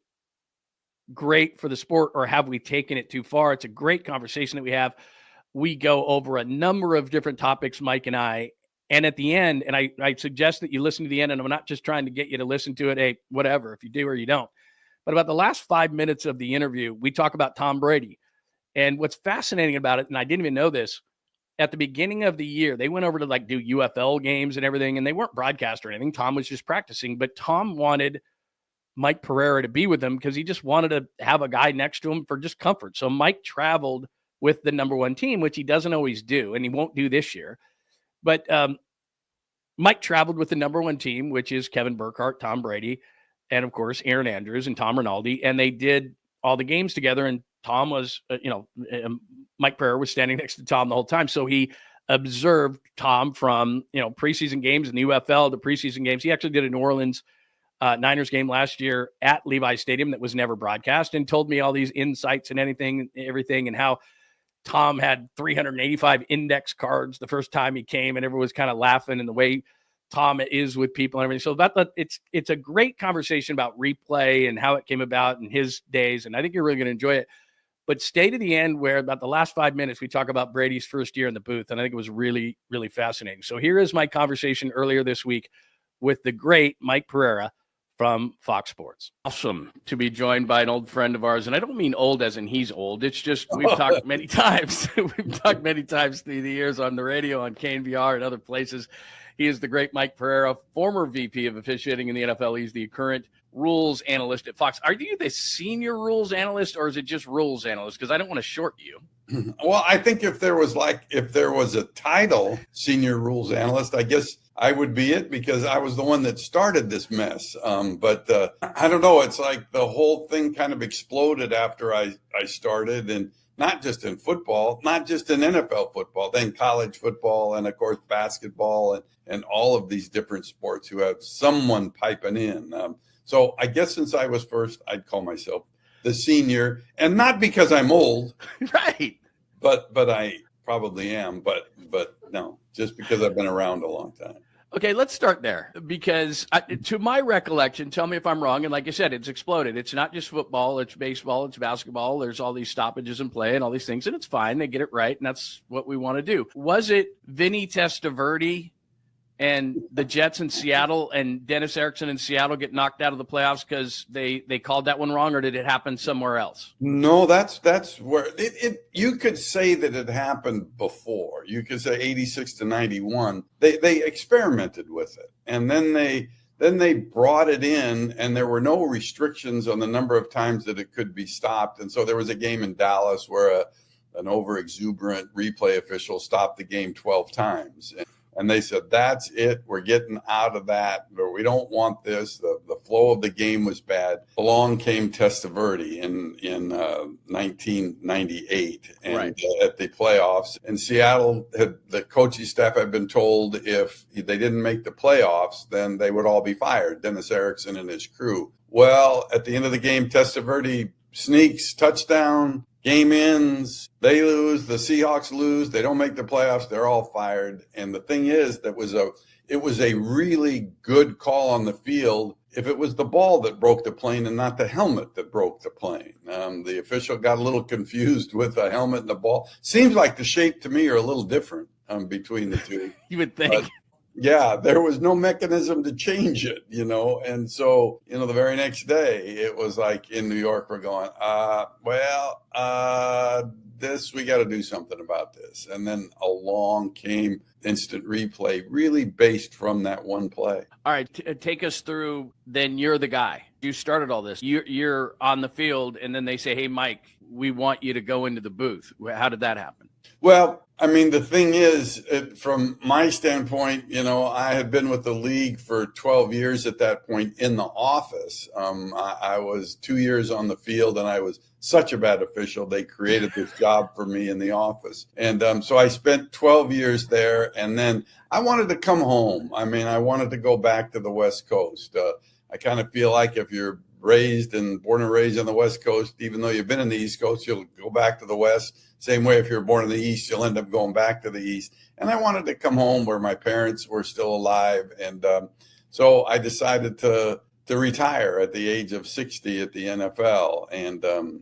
B: great for the sport, or have we taken it too far? It's a great conversation that we have. We go over a number of different topics, Mike and I. And at the end, and I suggest that you listen to the end, and I'm not just trying to get you to listen to it, hey, whatever, if you do or you don't. But about the last 5 minutes of the interview, we talk about Tom Brady. And what's fascinating about it, and I didn't even know this, at the beginning of the year, they went over to like do UFL games and everything, and they weren't broadcast or anything. Tom was just practicing, but Tom wanted Mike Pereira to be with him because he just wanted to have a guy next to him for just comfort. So Mike traveled with the number 1 team, which he doesn't always do, and he won't do this year. But Mike traveled with the number 1 team, which is Kevin Burkhardt, Tom Brady, and of course, Aaron Andrews and Tom Rinaldi. And they did all the games together. And Tom was, Mike Pereira was standing next to Tom the whole time. So he observed Tom from, preseason games in the UFL to preseason games. He actually did a New Orleans Niners game last year at Levi Stadium that was never broadcast, and told me all these insights and everything, and how Tom had 385 index cards the first time he came, and everyone was kind of laughing, and the way Tom is with people and everything. So it's a great conversation about replay and how it came about in his days. And I think you're really going to enjoy it, but stay to the end where about the last 5 minutes, we talk about Brady's first year in the booth. And I think it was really, really fascinating. So here is my conversation earlier this week with the great Mike Pereira from Fox Sports. Awesome to be joined by an old friend of ours. And I don't mean old as in he's old. It's just we've talked many times. We've talked many times through the years on the radio, on KNVR and other places. He is the great Mike Pereira, former VP of officiating in the NFL. He's the current rules analyst at Fox. Are you the senior rules analyst, or is it just rules analyst? Because I don't want to short you.
D: Well, I think if there was a title, senior rules analyst, I guess I would be it, because I was the one that started this mess. But I don't know. It's like the whole thing kind of exploded after I started, and not just in football, not just in NFL football, then college football, and of course basketball, and all of these different sports who have someone piping in. So I guess since I was first, I'd call myself the senior, and not because I'm old,
B: right?
D: But I probably am, but no, just because I've been around a long time.
B: Okay, let's start there, because to my recollection, tell me if I'm wrong, and like I said, it's exploded. It's not just football, it's baseball, it's basketball. There's all these stoppages in play and all these things, and it's fine. They get it right, and that's what we want to do. Was it Vinny Testaverde and the Jets in Seattle and Dennis Erickson in Seattle get knocked out of the playoffs because they called that one wrong, or did it happen somewhere else?
D: No, that's where it you could say that it happened before. You could say 86 to 91. They experimented with it, and then they brought it in, and there were no restrictions on the number of times that it could be stopped. And so there was a game in Dallas where an over-exuberant replay official stopped the game 12 times. And they said, that's it. We're getting out of that. We don't want this. The flow of the game was bad. Along came Testaverde in 1998 and right. At the playoffs. And Seattle, the coaching staff had been told if they didn't make the playoffs, then they would all be fired, Dennis Erickson and his crew. Well, at the end of the game, Testaverde sneaks, touchdown. Game ends, they lose, the Seahawks lose, they don't make the playoffs, they're all fired. And the thing is, it was a really good call on the field if it was the ball that broke the plane and not the helmet that broke the plane. The official got a little confused with the helmet and the ball. Seems like the shape to me are a little different between the two.
B: You would think.
D: But, yeah, there was no mechanism to change it, And so, the very next day, it was like in New York, we're going, we got to do something about this. And then along came instant replay, really based from that one play.
B: All right, take us through, then you're the guy. You started all this. You're on the field, and then they say, "Hey, Mike, we want you to go into the booth." How did that happen?
D: Well, I mean, the thing is, from my standpoint, I had been with the league for 12 years at that point in the office. I was 2 years on the field, and I was such a bad official. They created this job for me in the office. And so I spent 12 years there, and then I wanted to come home. I mean, I wanted to go back to the West Coast. I kind of feel like if you're born and raised on the West Coast, even though you've been in the East Coast, you'll go back to the West. Same way if you're born in the East, you'll end up going back to the East. And I wanted to come home where my parents were still alive. And so I decided to retire at the age of 60 at the NFL.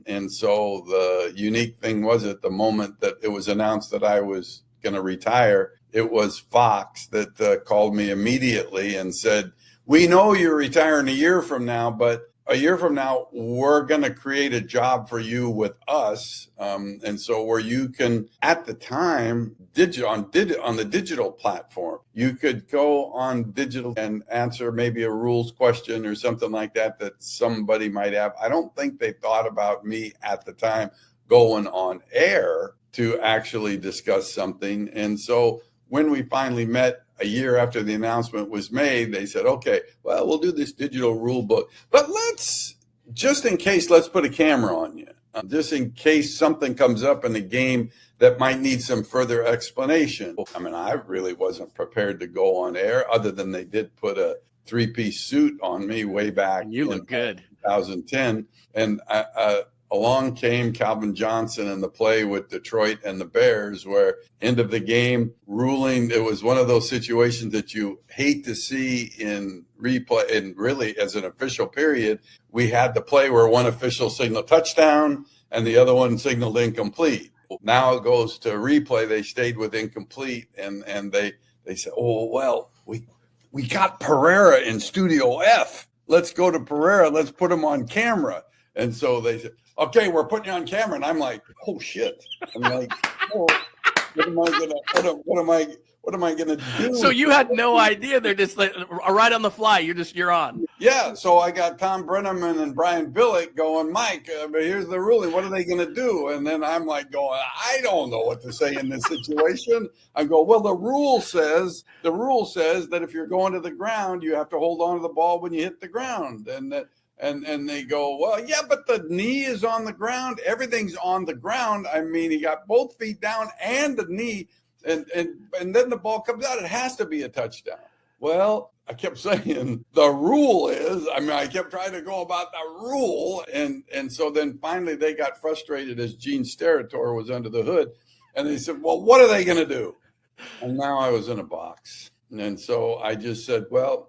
D: And so the unique thing was, at the moment that it was announced that I was going to retire, it was Fox that called me immediately and said, "We know you're retiring a year from now, but a year from now, we're going to create a job for you with us." And so where you can, at the time, on the digital platform, you could go on digital and answer maybe a rules question or something like that somebody might have. I don't think they thought about me at the time going on air to actually discuss something. And so when we finally met a year after the announcement was made, they said, "Okay, well, we'll do this digital rule book, but just in case, let's put a camera on you, just in case something comes up in the game that might need some further explanation." I mean, I really wasn't prepared to go on air, other than they did put a 3-piece suit on me way back.
B: You look good.
D: 2010. And along came Calvin Johnson and the play with Detroit and the Bears, where end of the game ruling. It was one of those situations that you hate to see in replay. And really, as an official period, we had the play where one official signaled touchdown and the other one signaled incomplete. Now it goes to replay. They stayed with incomplete, and they said, "Oh, well, we got Pereira in Studio F. Let's go to Pereira. Let's put him on camera." And so they said, "Okay, we're putting you on camera." And I'm like, "Oh shit!" I'm like, "Oh, what am I gonna do?"
B: So you had no idea. They're just like, right on the fly. You're on.
D: Yeah. So I got Tom Brenneman and Brian Billick going, "Mike, but here's the ruling. What are they gonna do?" And then I'm like going, "I don't know what to say in this situation." I go, "Well, the rule says that if you're going to the ground, you have to hold on to the ball when you hit the ground." And they go, "Well, yeah, but the knee is on the ground. Everything's on the ground. I mean, he got both feet down and the knee, and then the ball comes out. It has to be a touchdown." Well, I kept saying the rule is. I mean, I kept trying to go about the rule, and so then finally they got frustrated as Gene Steratore was under the hood, and they said, "Well, what are they going to do?" And now I was in a box, and so I just said, "Well,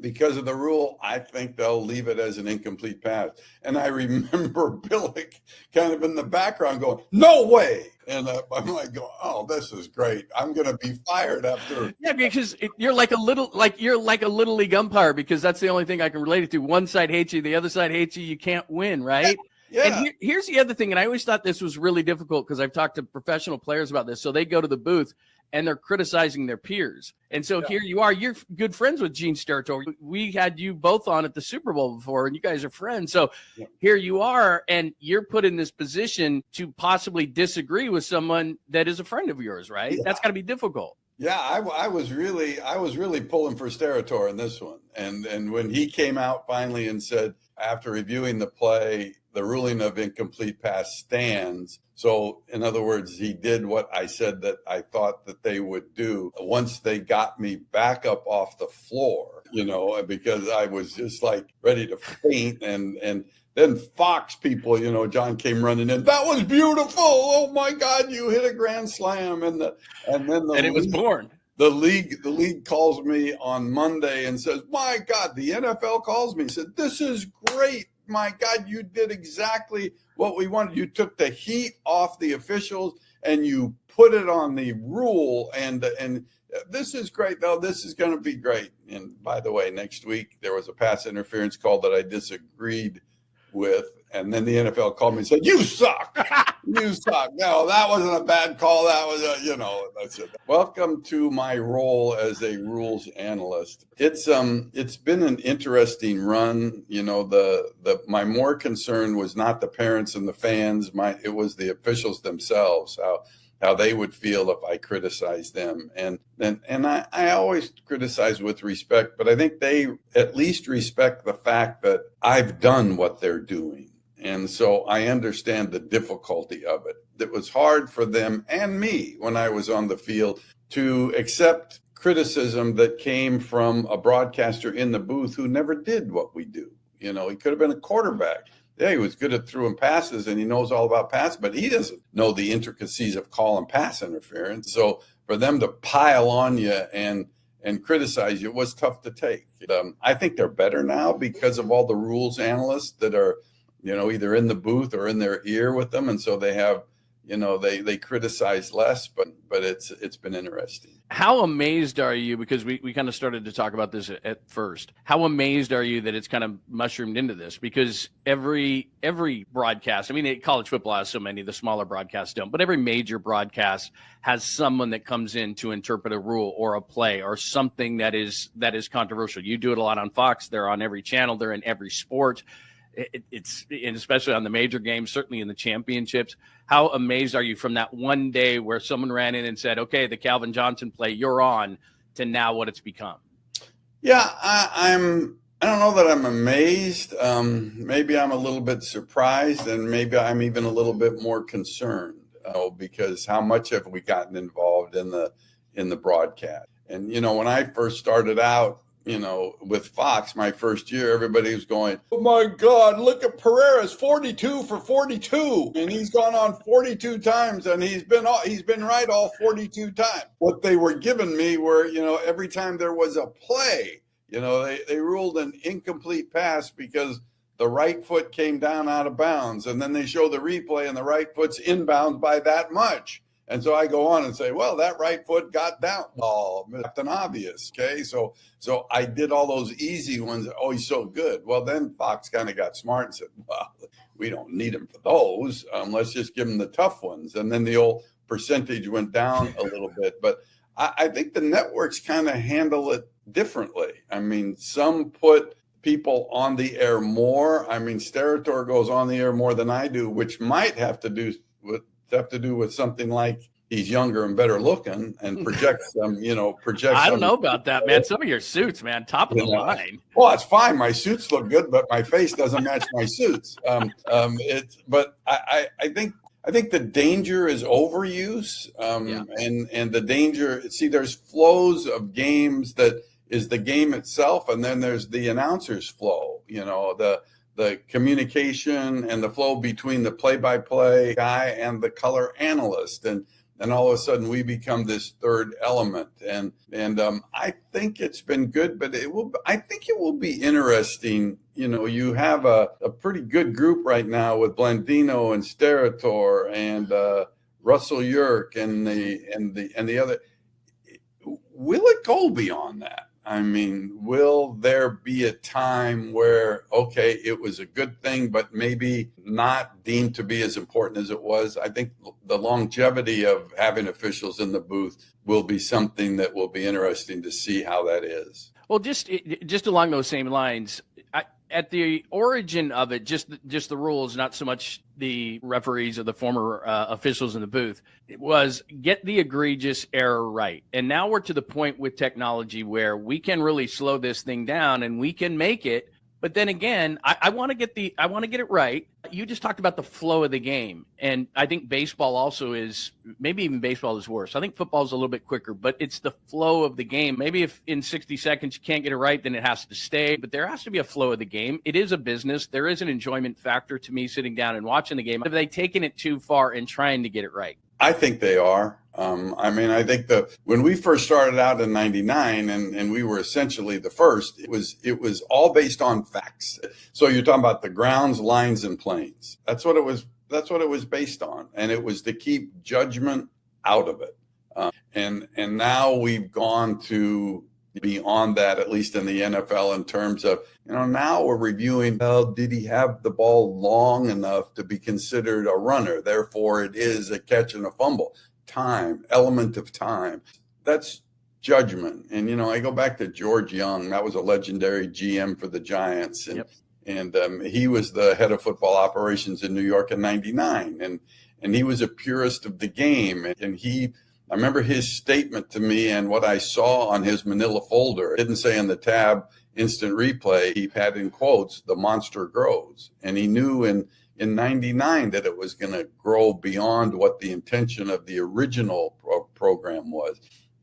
D: because of the rule, I think they'll leave it as an incomplete pass." And I remember Billick kind of in the background going, "No way." And I'm like, "Oh, this is great. I'm going to be fired after."
B: Yeah, because you're like a little league umpire, because that's the only thing I can relate it to. One side hates you, the other side hates you. You can't win, right?
D: Yeah.
B: And here's the other thing, and I always thought this was really difficult because I've talked to professional players about this. So they go to the booth and they're criticizing their peers. And so here you are, you're good friends with Gene Steratore. We had you both on at the Super Bowl before, and you guys are friends. So here you are, and you're put in this position to possibly disagree with someone that is a friend of yours, right? Yeah. That's got to be difficult.
D: Yeah, I was really pulling for Steratore in this one. And when he came out finally and said, after reviewing the play, the ruling of incomplete pass stands. So in other words, he did what I said that I thought that they would do once they got me back up off the floor, because I was just like ready to faint. And then Fox people, John came running in. "That was beautiful. Oh my God, you hit a grand slam." And it
B: was born.
D: The league calls me on Monday and says, "My God," the NFL calls me and said, "This is great. My God, you did exactly what we wanted. You took the heat off the officials and you put it on the rule. And this is great. Though this is going to be great." And by the way, next week there was a pass interference call that I disagreed with, And then the NFL called me and said, "You suck. You suck." No, that wasn't a bad call. That was that's it. Welcome to my role as a rules analyst. It's been an interesting run. My more concern was not the parents and the fans. It was the officials themselves, how they would feel if I criticized them. And I always criticize with respect, but I think they at least respect the fact that I've done what they're doing. And so I understand the difficulty of it. It was hard for them and me when I was on the field to accept criticism that came from a broadcaster in the booth who never did what we do. He could have been a quarterback. Yeah, he was good at throwing passes and he knows all about passes, but he doesn't know the intricacies of call and pass interference. So for them to pile on you and criticize you was tough to take. I think they're better now because of all the rules analysts that are, either in the booth or in their ear with them. And so they have, they criticize less, but it's been interesting.
B: How amazed are you, because we kind of started to talk about this at first, how amazed are you that it's kind of mushroomed into this? Because every broadcast, college football has so many, the smaller broadcasts don't, but every major broadcast has someone that comes in to interpret a rule or a play or something that is controversial. You do it a lot on Fox. They're on every channel. They're in every sport. It's and especially on the major games, certainly in the championships. How amazed are you from that one day where someone ran in and said, "Okay, the Calvin Johnson play, you're on," to now what it's become?
D: Yeah, I don't know that I'm amazed. Maybe I'm a little bit surprised, and maybe I'm even a little bit more concerned because how much have we gotten involved in the broadcast? And when I first started out, with Fox, my first year, everybody was going, "Oh my God, look at Pereira's 42 for 42. And he's gone on 42 times and he's been right all 42 times." What they were giving me were, every time there was a play, they ruled an incomplete pass because the right foot came down out of bounds. And then they show the replay and the right foot's inbounds by that much. And so I go on and say, well, that right foot got down. Oh, Captain Obvious. Okay. So I did all those easy ones. Oh, he's so good. Well, then Fox kind of got smart and said, well, we don't need him for those. Let's just give him the tough ones. And then the old percentage went down a little bit. But I think the networks kind of handle it differently. Some put people on the air more. Steratore goes on the air more than I do, which might have to do with something like he's younger and better looking and projects them,
B: I don't know about that, man. Some of your suits, man, top of the line.
D: Well, it's fine. My suits look good, but my face doesn't match my suits. But I think the danger is overuse, and the danger. See, there's flows of games that is the game itself, and then there's the announcer's flow. The communication and the flow between the play-by-play guy and the color analyst, and all of a sudden we become this third element. And I think it's been good, but I think it will be interesting. You have a pretty good group right now with Blandino and Steratore and Russell Yerk and the other. Will it go beyond that? Will there be a time where, okay, it was a good thing, but maybe not deemed to be as important as it was? I think the longevity of having officials in the booth will be something that will be interesting to see how that is.
B: Well, just along those same lines, at the origin of it, just the rules, not so much the referees or the former officials in the booth, it was get the egregious error right. And now we're to the point with technology where we can really slow this thing down and we can make it. But then again, I want to get it right. You just talked about the flow of the game. And I think baseball also is, maybe even baseball is worse. I think football is a little bit quicker, but it's the flow of the game. Maybe if in 60 seconds you can't get it right, then it has to stay. But there has to be a flow of the game. It is a business. There is an enjoyment factor to me sitting down and watching the game. Have they taken it too far in trying to get it right?
D: I think they are. I think when we first started out in '99 and we were essentially the first, it was all based on facts. So you're talking about the grounds, lines, and planes. That's what it was based on, and it was to keep judgment out of it. And now we've gone to beyond that, at least in the NFL, in terms of, now we're reviewing, well, did he have the ball long enough to be considered a runner? Therefore, it is a catch and a fumble. Time, element of time. That's judgment. And, I go back to George Young. That was a legendary GM for the Giants. And, he was the head of football operations in New York in '99. And he was a purist of the game. And I remember his statement to me, and what I saw on his manila folder, it didn't say on the tab instant replay, he had in quotes, the monster grows. And he knew in '99 that it was going to grow beyond what the intention of the original program was.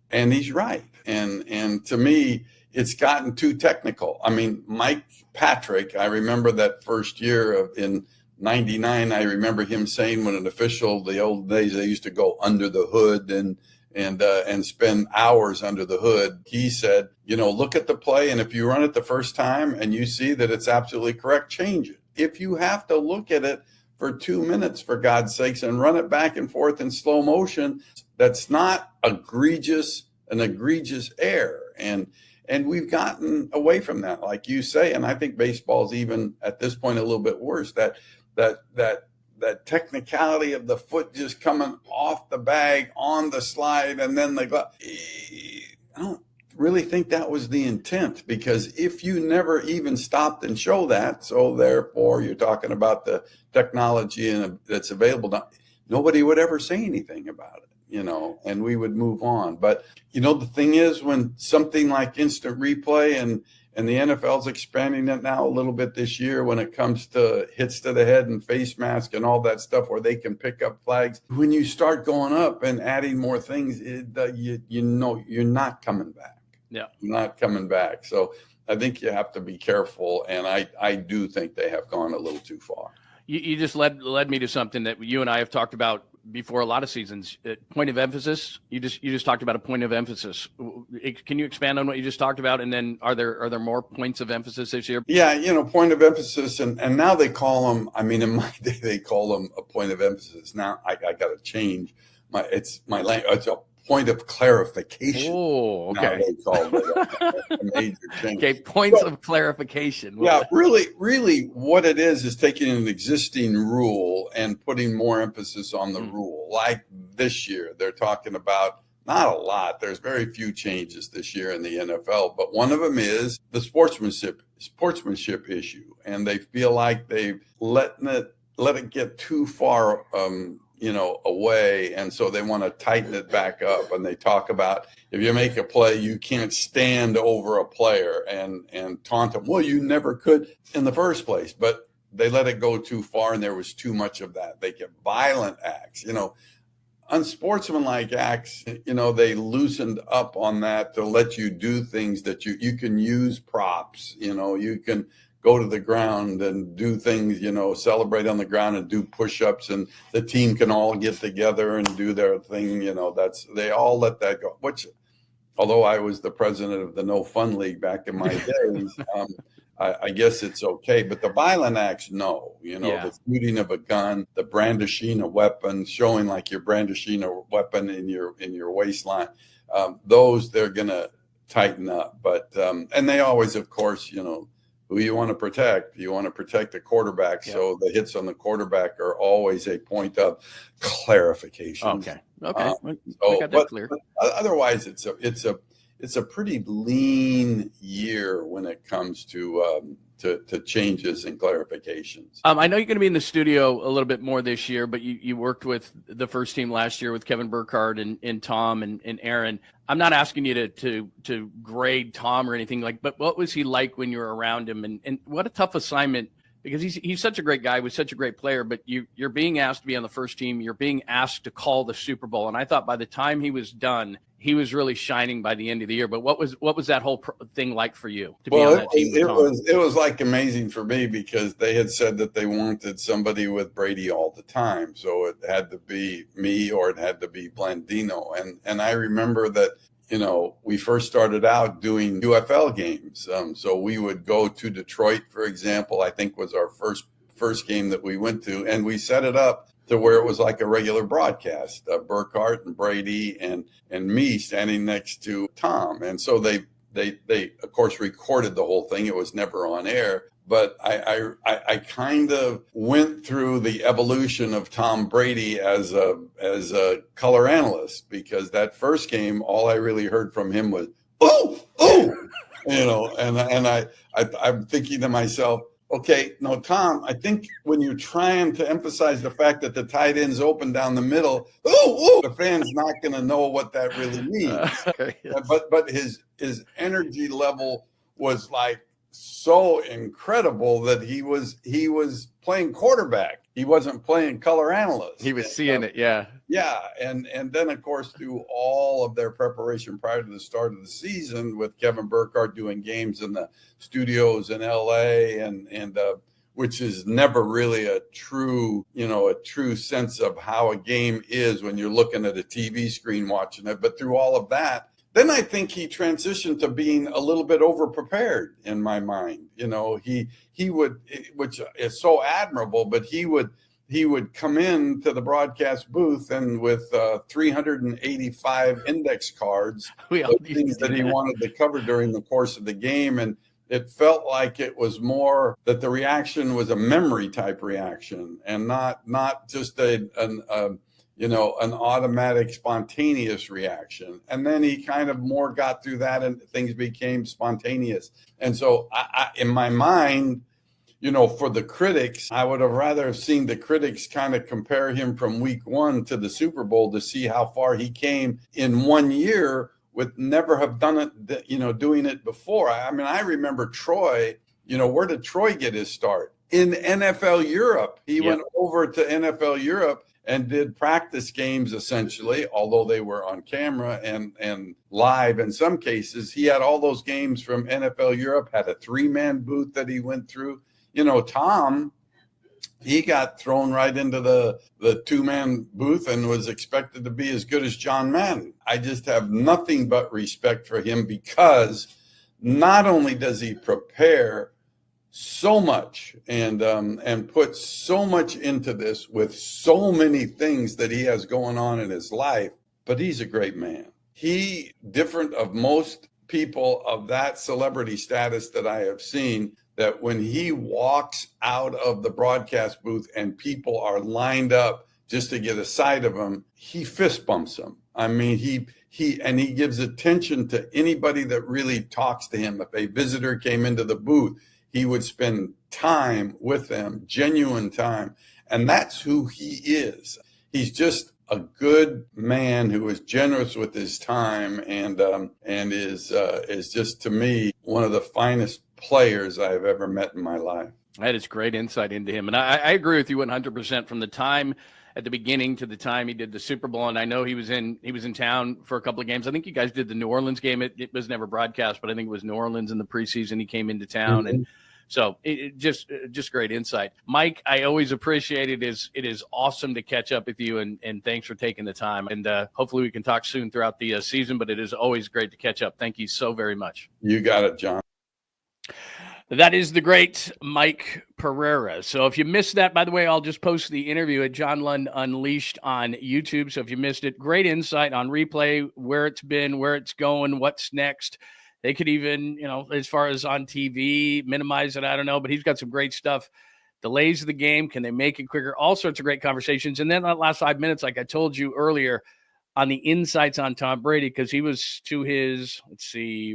D: And he's right. And to me, it's gotten too technical. I mean, Mike Patrick, I remember that first year in '99, I remember him saying, when an official, the old days, they used to go under the hood and spend hours under the hood. He said, look at the play, and if you run it the first time and you see that it's absolutely correct, change it. If you have to look at it for 2 minutes, for God's sakes, and run it back and forth in slow motion, that's not an egregious error. And we've gotten away from that, like you say. And I think baseball's even at this point a little bit worse. That technicality of the foot just coming off the bag on the slide and then the glove. I don't really think that was the intent, because if you never even stopped and show that, so therefore you're talking about the technology that's available now, nobody would ever say anything about it. And we would move on. But, the thing is, when something like instant replay and the NFL's expanding it now a little bit this year when it comes to hits to the head and face mask and all that stuff where they can pick up flags, when you start going up and adding more things, you're not coming back.
B: Yeah.
D: You're not coming back. So I think you have to be careful. And I do think they have gone a little too far.
B: You just led me to something that you and I have talked about before a lot of seasons. Point of emphasis. You just talked about a point of emphasis. Can you expand on what you just talked about? And then are there more points of emphasis this year?
D: Yeah, point of emphasis, and now they call them. I mean, in my day they call them a point of emphasis. Now I got to change it's a point of clarification.
B: Oh, okay.
D: Now they call it a major change.
B: Okay, points of clarification.
D: Yeah, really what it is taking an existing rule and putting more emphasis on the rule. Like this year, they're talking about, not a lot, there's very few changes this year in the NFL, but one of them is the sportsmanship issue. And they feel like they've let it get too far away. And so they want to tighten it back up. And they talk about, if you make a play, you can't stand over a player and taunt them. Well, you never could in the first place, but they let it go too far. And there was too much of that. They get violent acts, unsportsmanlike acts, they loosened up on that to let you do things that you can use props, you can go to the ground and do things, celebrate on the ground and do push-ups, and the team can all get together and do their thing. They all let that go, which, although I was the president of the No Fun League back in my days, I guess it's okay. But the violent acts, no, the shooting of a gun, the brandishing a weapon, showing like you're brandishing a weapon in your waistline, those they're going to tighten up. But, and they always, of course, who you want to protect. You want to protect the quarterback. Yeah. So the hits on the quarterback are always a point of clarification.
B: Okay. I got that clear.
D: But otherwise, it's a pretty lean year when it comes to changes and clarifications.
B: I know you're going to be in the studio a little bit more this year, but you worked with the first team last year with Kevin Burkhardt and Tom and Aaron. I'm not asking you to grade Tom or anything but what was he like when you were around him, and what a tough assignment, because he's such a great guy, was such a great player, but you're being asked to be on the first team. You're being asked to call the Super Bowl. And I thought by the time he was done, he was really shining by the end of the year. But what was that whole thing like for you to be on that team with Tom?
D: It was like amazing for me, because they had said that they wanted somebody with Brady all the time. So it had to be me or it had to be Blandino. And I remember that, we first started out doing UFL games. So we would go to Detroit, for example, I think was our first game that we went to, and we set it up to where it was like a regular broadcast, Burkhardt and Brady and me standing next to Tom. And so they they of course recorded the whole thing. It was never on air. But I kind of went through the evolution of Tom Brady as a color analyst, because that first game, all I really heard from him was, "Ooh, ooh," and I'm thinking to myself, okay, no, Tom, I think when you're trying to emphasize the fact that the tight end's open down the middle, the fan's not going to know what that really means. Yes. But his energy level was like so incredible that he was playing quarterback. He wasn't playing color analyst.
B: He was seeing it, yeah.
D: Yeah, and then of course through all of their preparation prior to the start of the season, with Kevin Burkhardt doing games in the studios in LA, and which is never really a true sense of how a game is when you're looking at a TV screen watching it. But through all of that, then I think he transitioned to being a little bit over-prepared in my mind. He would, which is so admirable, but he would come in to the broadcast booth and with 385 index cards, things that he wanted to cover during the course of the game. And it felt like it was more that the reaction was a memory type reaction, and not just an automatic spontaneous reaction. And then he kind of more got through that and things became spontaneous. And so I in my mind, for the critics, I would have rather have seen the critics kind of compare him from week 1 to the Super Bowl to see how far he came in 1 year with never have done it, doing it before. I mean, I remember Troy, where did Troy get his start? In NFL Europe. He went over to NFL Europe and did practice games essentially, although they were on camera and live in some cases. He had all those games from NFL Europe, had a 3-man booth that he went through. Tom, he got thrown right into the 2-man booth and was expected to be as good as John Madden. I just have nothing but respect for him, because not only does he prepare so much and put so much into this with so many things that he has going on in his life, but he's a great man. He, different of most people of that celebrity status that I have seen, that when he walks out of the broadcast booth and people are lined up just to get a sight of him, he fist bumps them. I mean, he gives attention to anybody that really talks to him. If a visitor came into the booth, he would spend time with them, genuine time. And that's who he is. He's just a good man who is generous with his time and is just, to me, one of the finest players I have ever met in my life.
B: That is great insight into him. And I agree with you 100% from the time at the beginning to the time he did the Super Bowl. And I know he was in town for a couple of games. I think you guys did the New Orleans game. It was never broadcast, but I think it was New Orleans in the preseason. He came into town. Mm-hmm. And so it just great insight. Mike, I always appreciate it. It is awesome to catch up with you, and thanks for taking the time. And hopefully we can talk soon throughout the season, but it is always great to catch up. Thank you so very much.
D: You got it, John.
B: That is the great Mike Pereira. So if you missed that, by the way, I'll just post the interview at John Lund Unleashed on YouTube. So if you missed it, great insight on replay, where it's been, where it's going, what's next. They could even, as far as on TV, minimize it. I don't know, but he's got some great stuff. Delays of the game. Can they make it quicker? All sorts of great conversations. And then that last 5 minutes, like I told you earlier, on the insights on Tom Brady, because he was to his,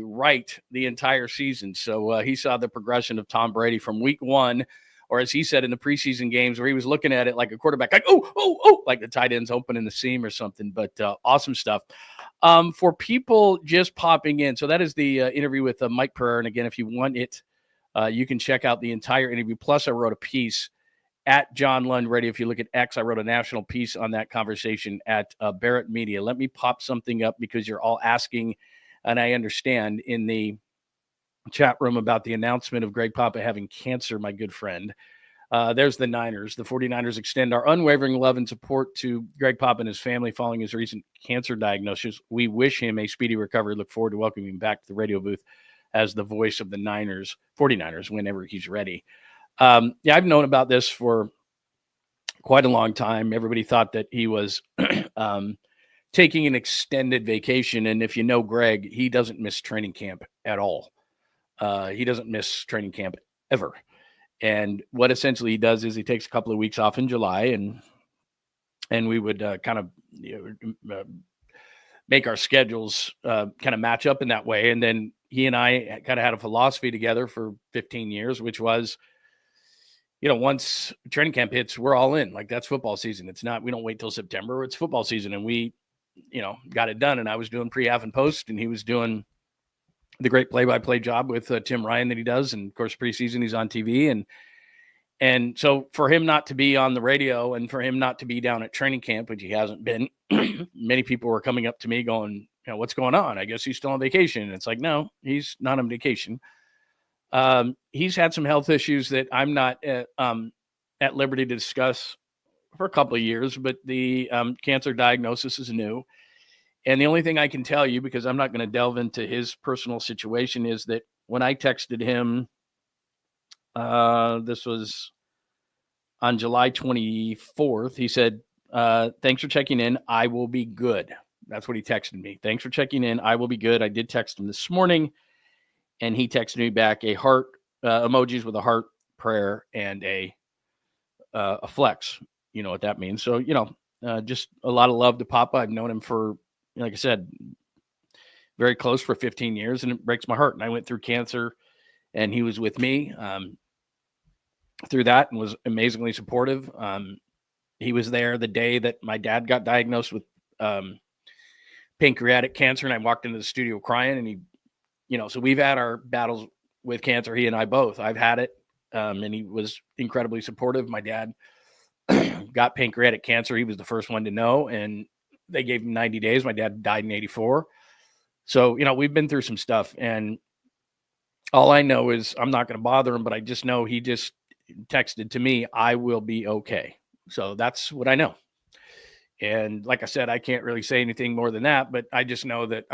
B: right the entire season. So he saw the progression of Tom Brady from week 1, or as he said in the preseason games, where he was looking at it like a quarterback, like, oh, like the tight end's open in the seam or something. But awesome stuff. For people just popping in, so that is the interview with Mike Pereira. And again, if you want it, you can check out the entire interview. Plus, I wrote a piece at John Lund Radio. If you look at X, I wrote a national piece on that conversation at Barrett Media. Let me pop something up, because you're all asking, and I understand, in the chat room about the announcement of Greg Papa having cancer, my good friend. There's the Niners. The 49ers extend our unwavering love and support to Greg Papa and his family following his recent cancer diagnosis. We wish him a speedy recovery. Look forward to welcoming him back to the radio booth as the voice of the 49ers, whenever he's ready. I've known about this for quite a long time. Everybody thought that he was taking an extended vacation. And if you know Greg, he doesn't miss training camp at all. He doesn't miss training camp ever. And what essentially he does is he takes a couple of weeks off in July, and we would kind of make our schedules kind of match up in that way. And then he and I kind of had a philosophy together for 15 years, which was, once training camp hits, we're all in. Like, that's football season. It's not, we don't wait till September. It's football season. And we, got it done. And I was doing pre, half, and post, and he was doing the great play-by-play job with Tim Ryan that he does. And of course, preseason, he's on TV. And so for him not to be on the radio and for him not to be down at training camp, which he hasn't been, many people were coming up to me going, what's going on? I guess he's still on vacation. And it's like, no, he's not on vacation. He's had some health issues that I'm not at liberty to discuss for a couple of years, but the cancer diagnosis is new. And the only thing I can tell you, because I'm not going to delve into his personal situation, is that when I texted him, this was on July 24th, he said, thanks for checking in. I will be good. That's what he texted me. Thanks for checking in. I will be good. I did text him this morning, and he texted me back a heart, emojis with a heart, prayer, and a flex. You know what that means. So, just a lot of love to Papa. I've known him for, like I said, very close for 15 years, and it breaks my heart. And I went through cancer, and he was with me through that and was amazingly supportive. He was there the day that my dad got diagnosed with pancreatic cancer, and I walked into the studio crying, and he, so we've had our battles with cancer, he and I both. I've had it, and he was incredibly supportive. My dad got pancreatic cancer. He was the first one to know, and they gave him 90 days. My dad died in 84. So, we've been through some stuff, and all I know is I'm not going to bother him, but I just know he just texted to me, I will be okay. So that's what I know. And like I said, I can't really say anything more than that, but I just know that,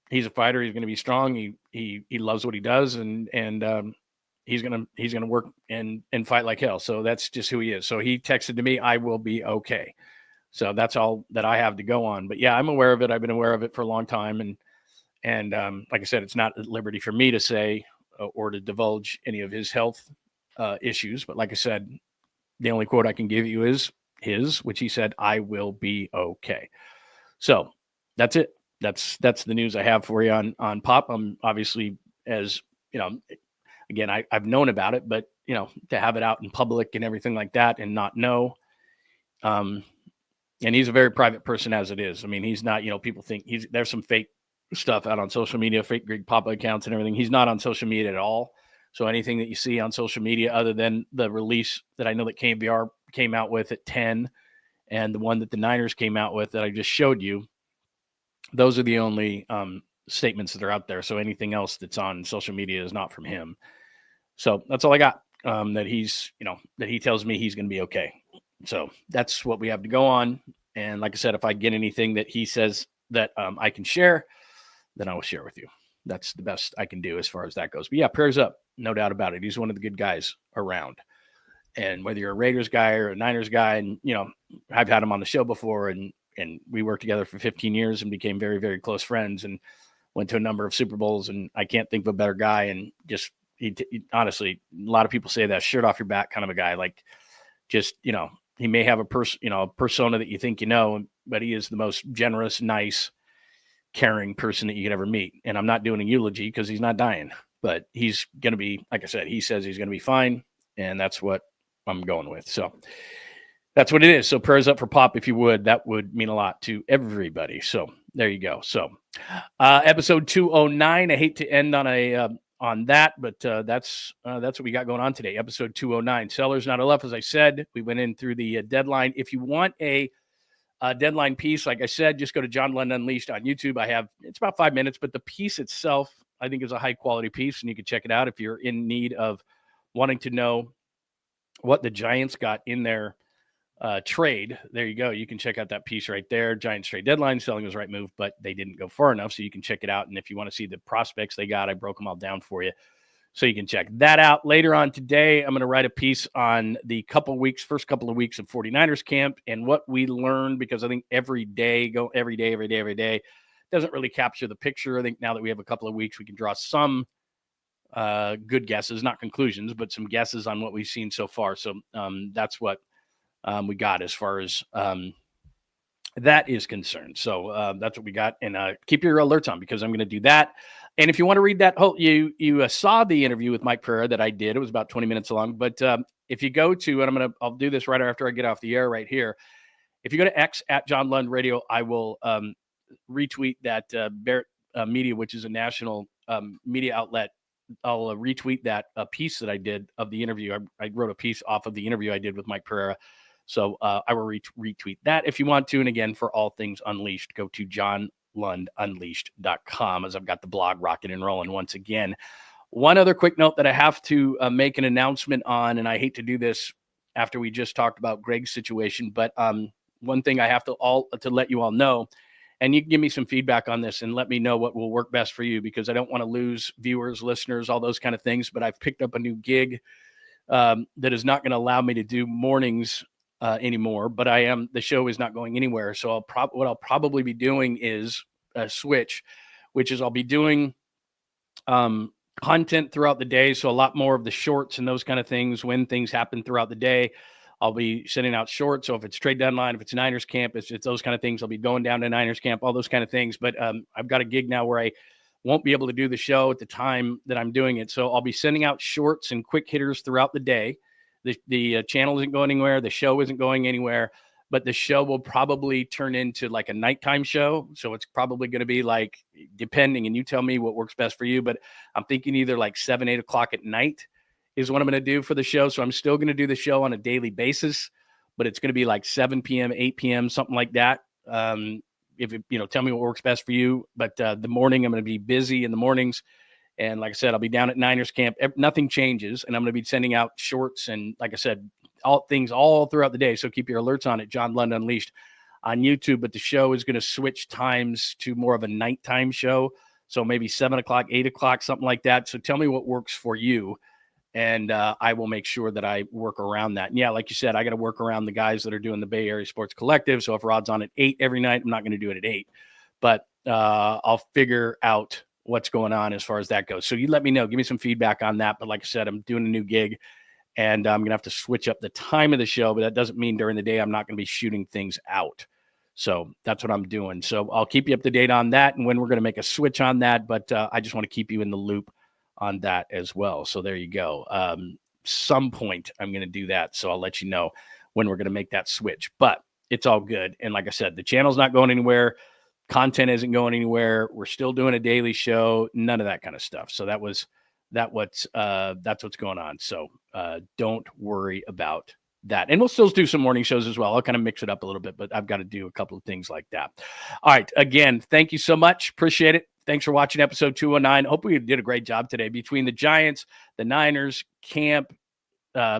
B: he's a fighter. He's going to be strong. He loves what he does, and he's going to work and fight like hell. So that's just who he is. So he texted to me, I will be okay. So that's all that I have to go on. But yeah, I'm aware of it. I've been aware of it for a long time. And like I said, it's not at liberty for me to say or to divulge any of his health issues. But like I said, the only quote I can give you is his, which he said, I will be okay. So that's it. That's the news I have for you on Pop. I'm obviously, as again, I've known about it, but to have it out in public and everything like that and not know, and he's a very private person as it is. I mean, he's not, people think there's some fake stuff out on social media, fake Greg Papa accounts and everything. He's not on social media at all. So anything that you see on social media, other than the release that I know that KBR came out with at 10 and the one that the Niners came out with that I just showed you, those are the only statements that are out there. So anything else that's on social media is not from him. So that's all I got. That he's, that he tells me he's going to be okay. So that's what we have to go on. And like I said, if I get anything that he says that I can share, then I will share with you. That's the best I can do as far as that goes. But yeah, prayers up, no doubt about it. He's one of the good guys around. And whether you're a Raiders guy or a Niners guy, and I've had him on the show before, and we worked together for 15 years and became very, very close friends, and went to a number of Super Bowls. And I can't think of a better guy. And just he honestly, a lot of people say that shirt off your back kind of a guy. Like, just he may have a persona that you think but he is the most generous, nice, caring person that you could ever meet. And I'm not doing a eulogy because he's not dying, but he's going to be, like I said, he says he's going to be fine. And that's what I'm going with. So that's what it is. So prayers up for Pop, if you would. That would mean a lot to everybody. So there you go. So episode 209. I hate to end on that, but that's what we got going on today. Episode 209. Sellers not enough. As I said, we went in through the deadline. If you want a deadline piece, like I said, just go to John Lund Unleashed on YouTube. It's about 5 minutes, but the piece itself, I think, is a high quality piece, and you can check it out if you're in need of wanting to know what the Giants got in their trade. There you go. You can check out that piece right there. Giants trade deadline, selling was the right move, but they didn't go far enough. So you can check it out. And if you want to see the prospects they got, I broke them all down for you. So you can check that out. Later on today, I'm going to write a piece on the first couple of weeks of 49ers camp and what we learned, because I think every day doesn't really capture the picture. I think now that we have a couple of weeks, we can draw some good guesses, not conclusions, but some guesses on what we've seen so far. So that's what we got as far as that is concerned. So that's what we got. And keep your alerts on, because I'm going to do that. And if you want to read that whole, you saw the interview with Mike Pereira that I did. It was about 20 minutes long. But if you go to, and I'll do this right after I get off the air right here. If you go to X at John Lund Radio, I will retweet that Barrett Media, which is a national media outlet. I'll retweet that piece that I did of the interview. I wrote a piece off of the interview I did with Mike Pereira. So I will retweet that if you want to. And again, for all things Unleashed, go to johnlundunleashed.com, as I've got the blog rocking and rolling once again. One other quick note that I have to make an announcement on, and I hate to do this after we just talked about Greg's situation, but one thing I have to let you all know, and you can give me some feedback on this and let me know what will work best for you, because I don't want to lose viewers, listeners, all those kind of things. But I've picked up a new gig that is not going to allow me to do mornings anymore, but the show is not going anywhere. So what I'll probably be doing is a switch, which is I'll be doing content throughout the day. So a lot more of the shorts and those kind of things when things happen throughout the day. I'll be sending out shorts. So if it's trade deadline, if it's Niners camp, it's those kind of things. I'll be going down to Niners camp, all those kind of things. But I've got a gig now where I won't be able to do the show at the time that I'm doing it. So I'll be sending out shorts and quick hitters throughout the day. The channel isn't going anywhere. The show isn't going anywhere, but the show will probably turn into like a nighttime show. So it's probably going to be like, depending, and you tell me what works best for you, but I'm thinking either like 7, 8 o'clock at night is what I'm going to do for the show. So I'm still going to do the show on a daily basis, but it's going to be like 7 p.m., 8 p.m., something like that. Tell me what works best for you. But the morning, I'm going to be busy in the mornings. And like I said, I'll be down at Niners camp. Nothing changes. And I'm going to be sending out shorts and, like I said, all throughout the day. So keep your alerts on it, John Lund Unleashed on YouTube. But the show is going to switch times to more of a nighttime show. So maybe 7 o'clock, 8 o'clock, something like that. So tell me what works for you. And I will make sure that I work around that. And yeah, like you said, I got to work around the guys that are doing the Bay Area Sports Collective. So if Rod's on at 8 every night, I'm not going to do it at 8. But I'll figure out what's going on as far as that goes. So you let me know. Give me some feedback on that. But like I said, I'm doing a new gig, and I'm going to have to switch up the time of the show. But that doesn't mean during the day I'm not going to be shooting things out. So that's what I'm doing. So I'll keep you up to date on that and when we're going to make a switch on that. But I just want to keep you in the loop on that as well. So there you go. Some point I'm going to do that. So I'll let you know when we're going to make that switch. But it's all good. And like I said, the channel's not going anywhere. Content isn't going anywhere. We're still doing a daily show. None of that kind of stuff. So that's what's going on. So don't worry about that. And we'll still do some morning shows as well. I'll kind of mix it up a little bit, but I've got to do a couple of things like that. All right. Again, thank you so much. Appreciate it. Thanks for watching episode 209. Hope we did a great job today between the Giants, the Niners, camp,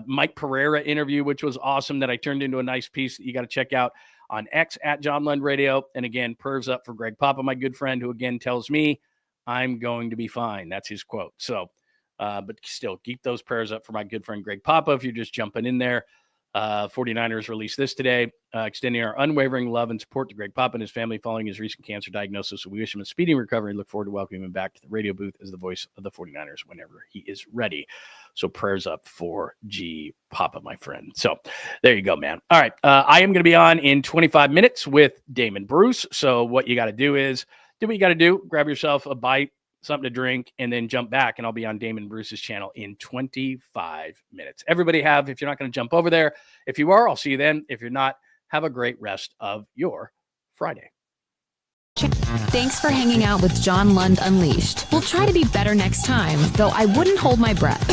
B: Mike Pereira interview, which was awesome, that I turned into a nice piece that you got to check out on X at John Lund Radio. And again, prayers up for Greg Papa, my good friend, who again tells me I'm going to be fine. That's his quote. So, but still keep those prayers up for my good friend Greg Papa if you're just jumping in there. 49ers released this today, extending our unwavering love and support to Greg Papa and his family following his recent cancer diagnosis. So we wish him a speedy recovery and look forward to welcoming him back to the radio booth as the voice of the 49ers whenever he is ready. So prayers up for G Papa, my friend. So there you go, man. All right. I am going to be on in 25 minutes with Damon Bruce. So what you got to do is do what you got to do. Grab yourself a bite, something to drink, and then jump back, and I'll be on Damon Bruce's channel in 25 minutes. Everybody if you're not going to jump over there, if you are, I'll see you then. If you're not, have a great rest of your Friday.
E: Thanks for hanging out with John Lund Unleashed. We'll try to be better next time, though I wouldn't hold my breath.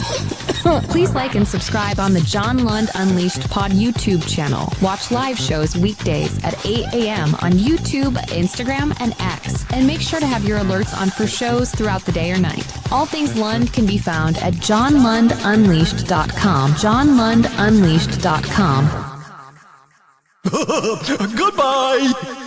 E: Please like and subscribe on the John Lund Unleashed Pod YouTube channel. Watch live shows weekdays at 8 a.m. on YouTube, Instagram, and X. And make sure to have your alerts on for shows throughout the day or night. All things Lund can be found at johnlundunleashed.com. johnlundunleashed.com.
F: Goodbye!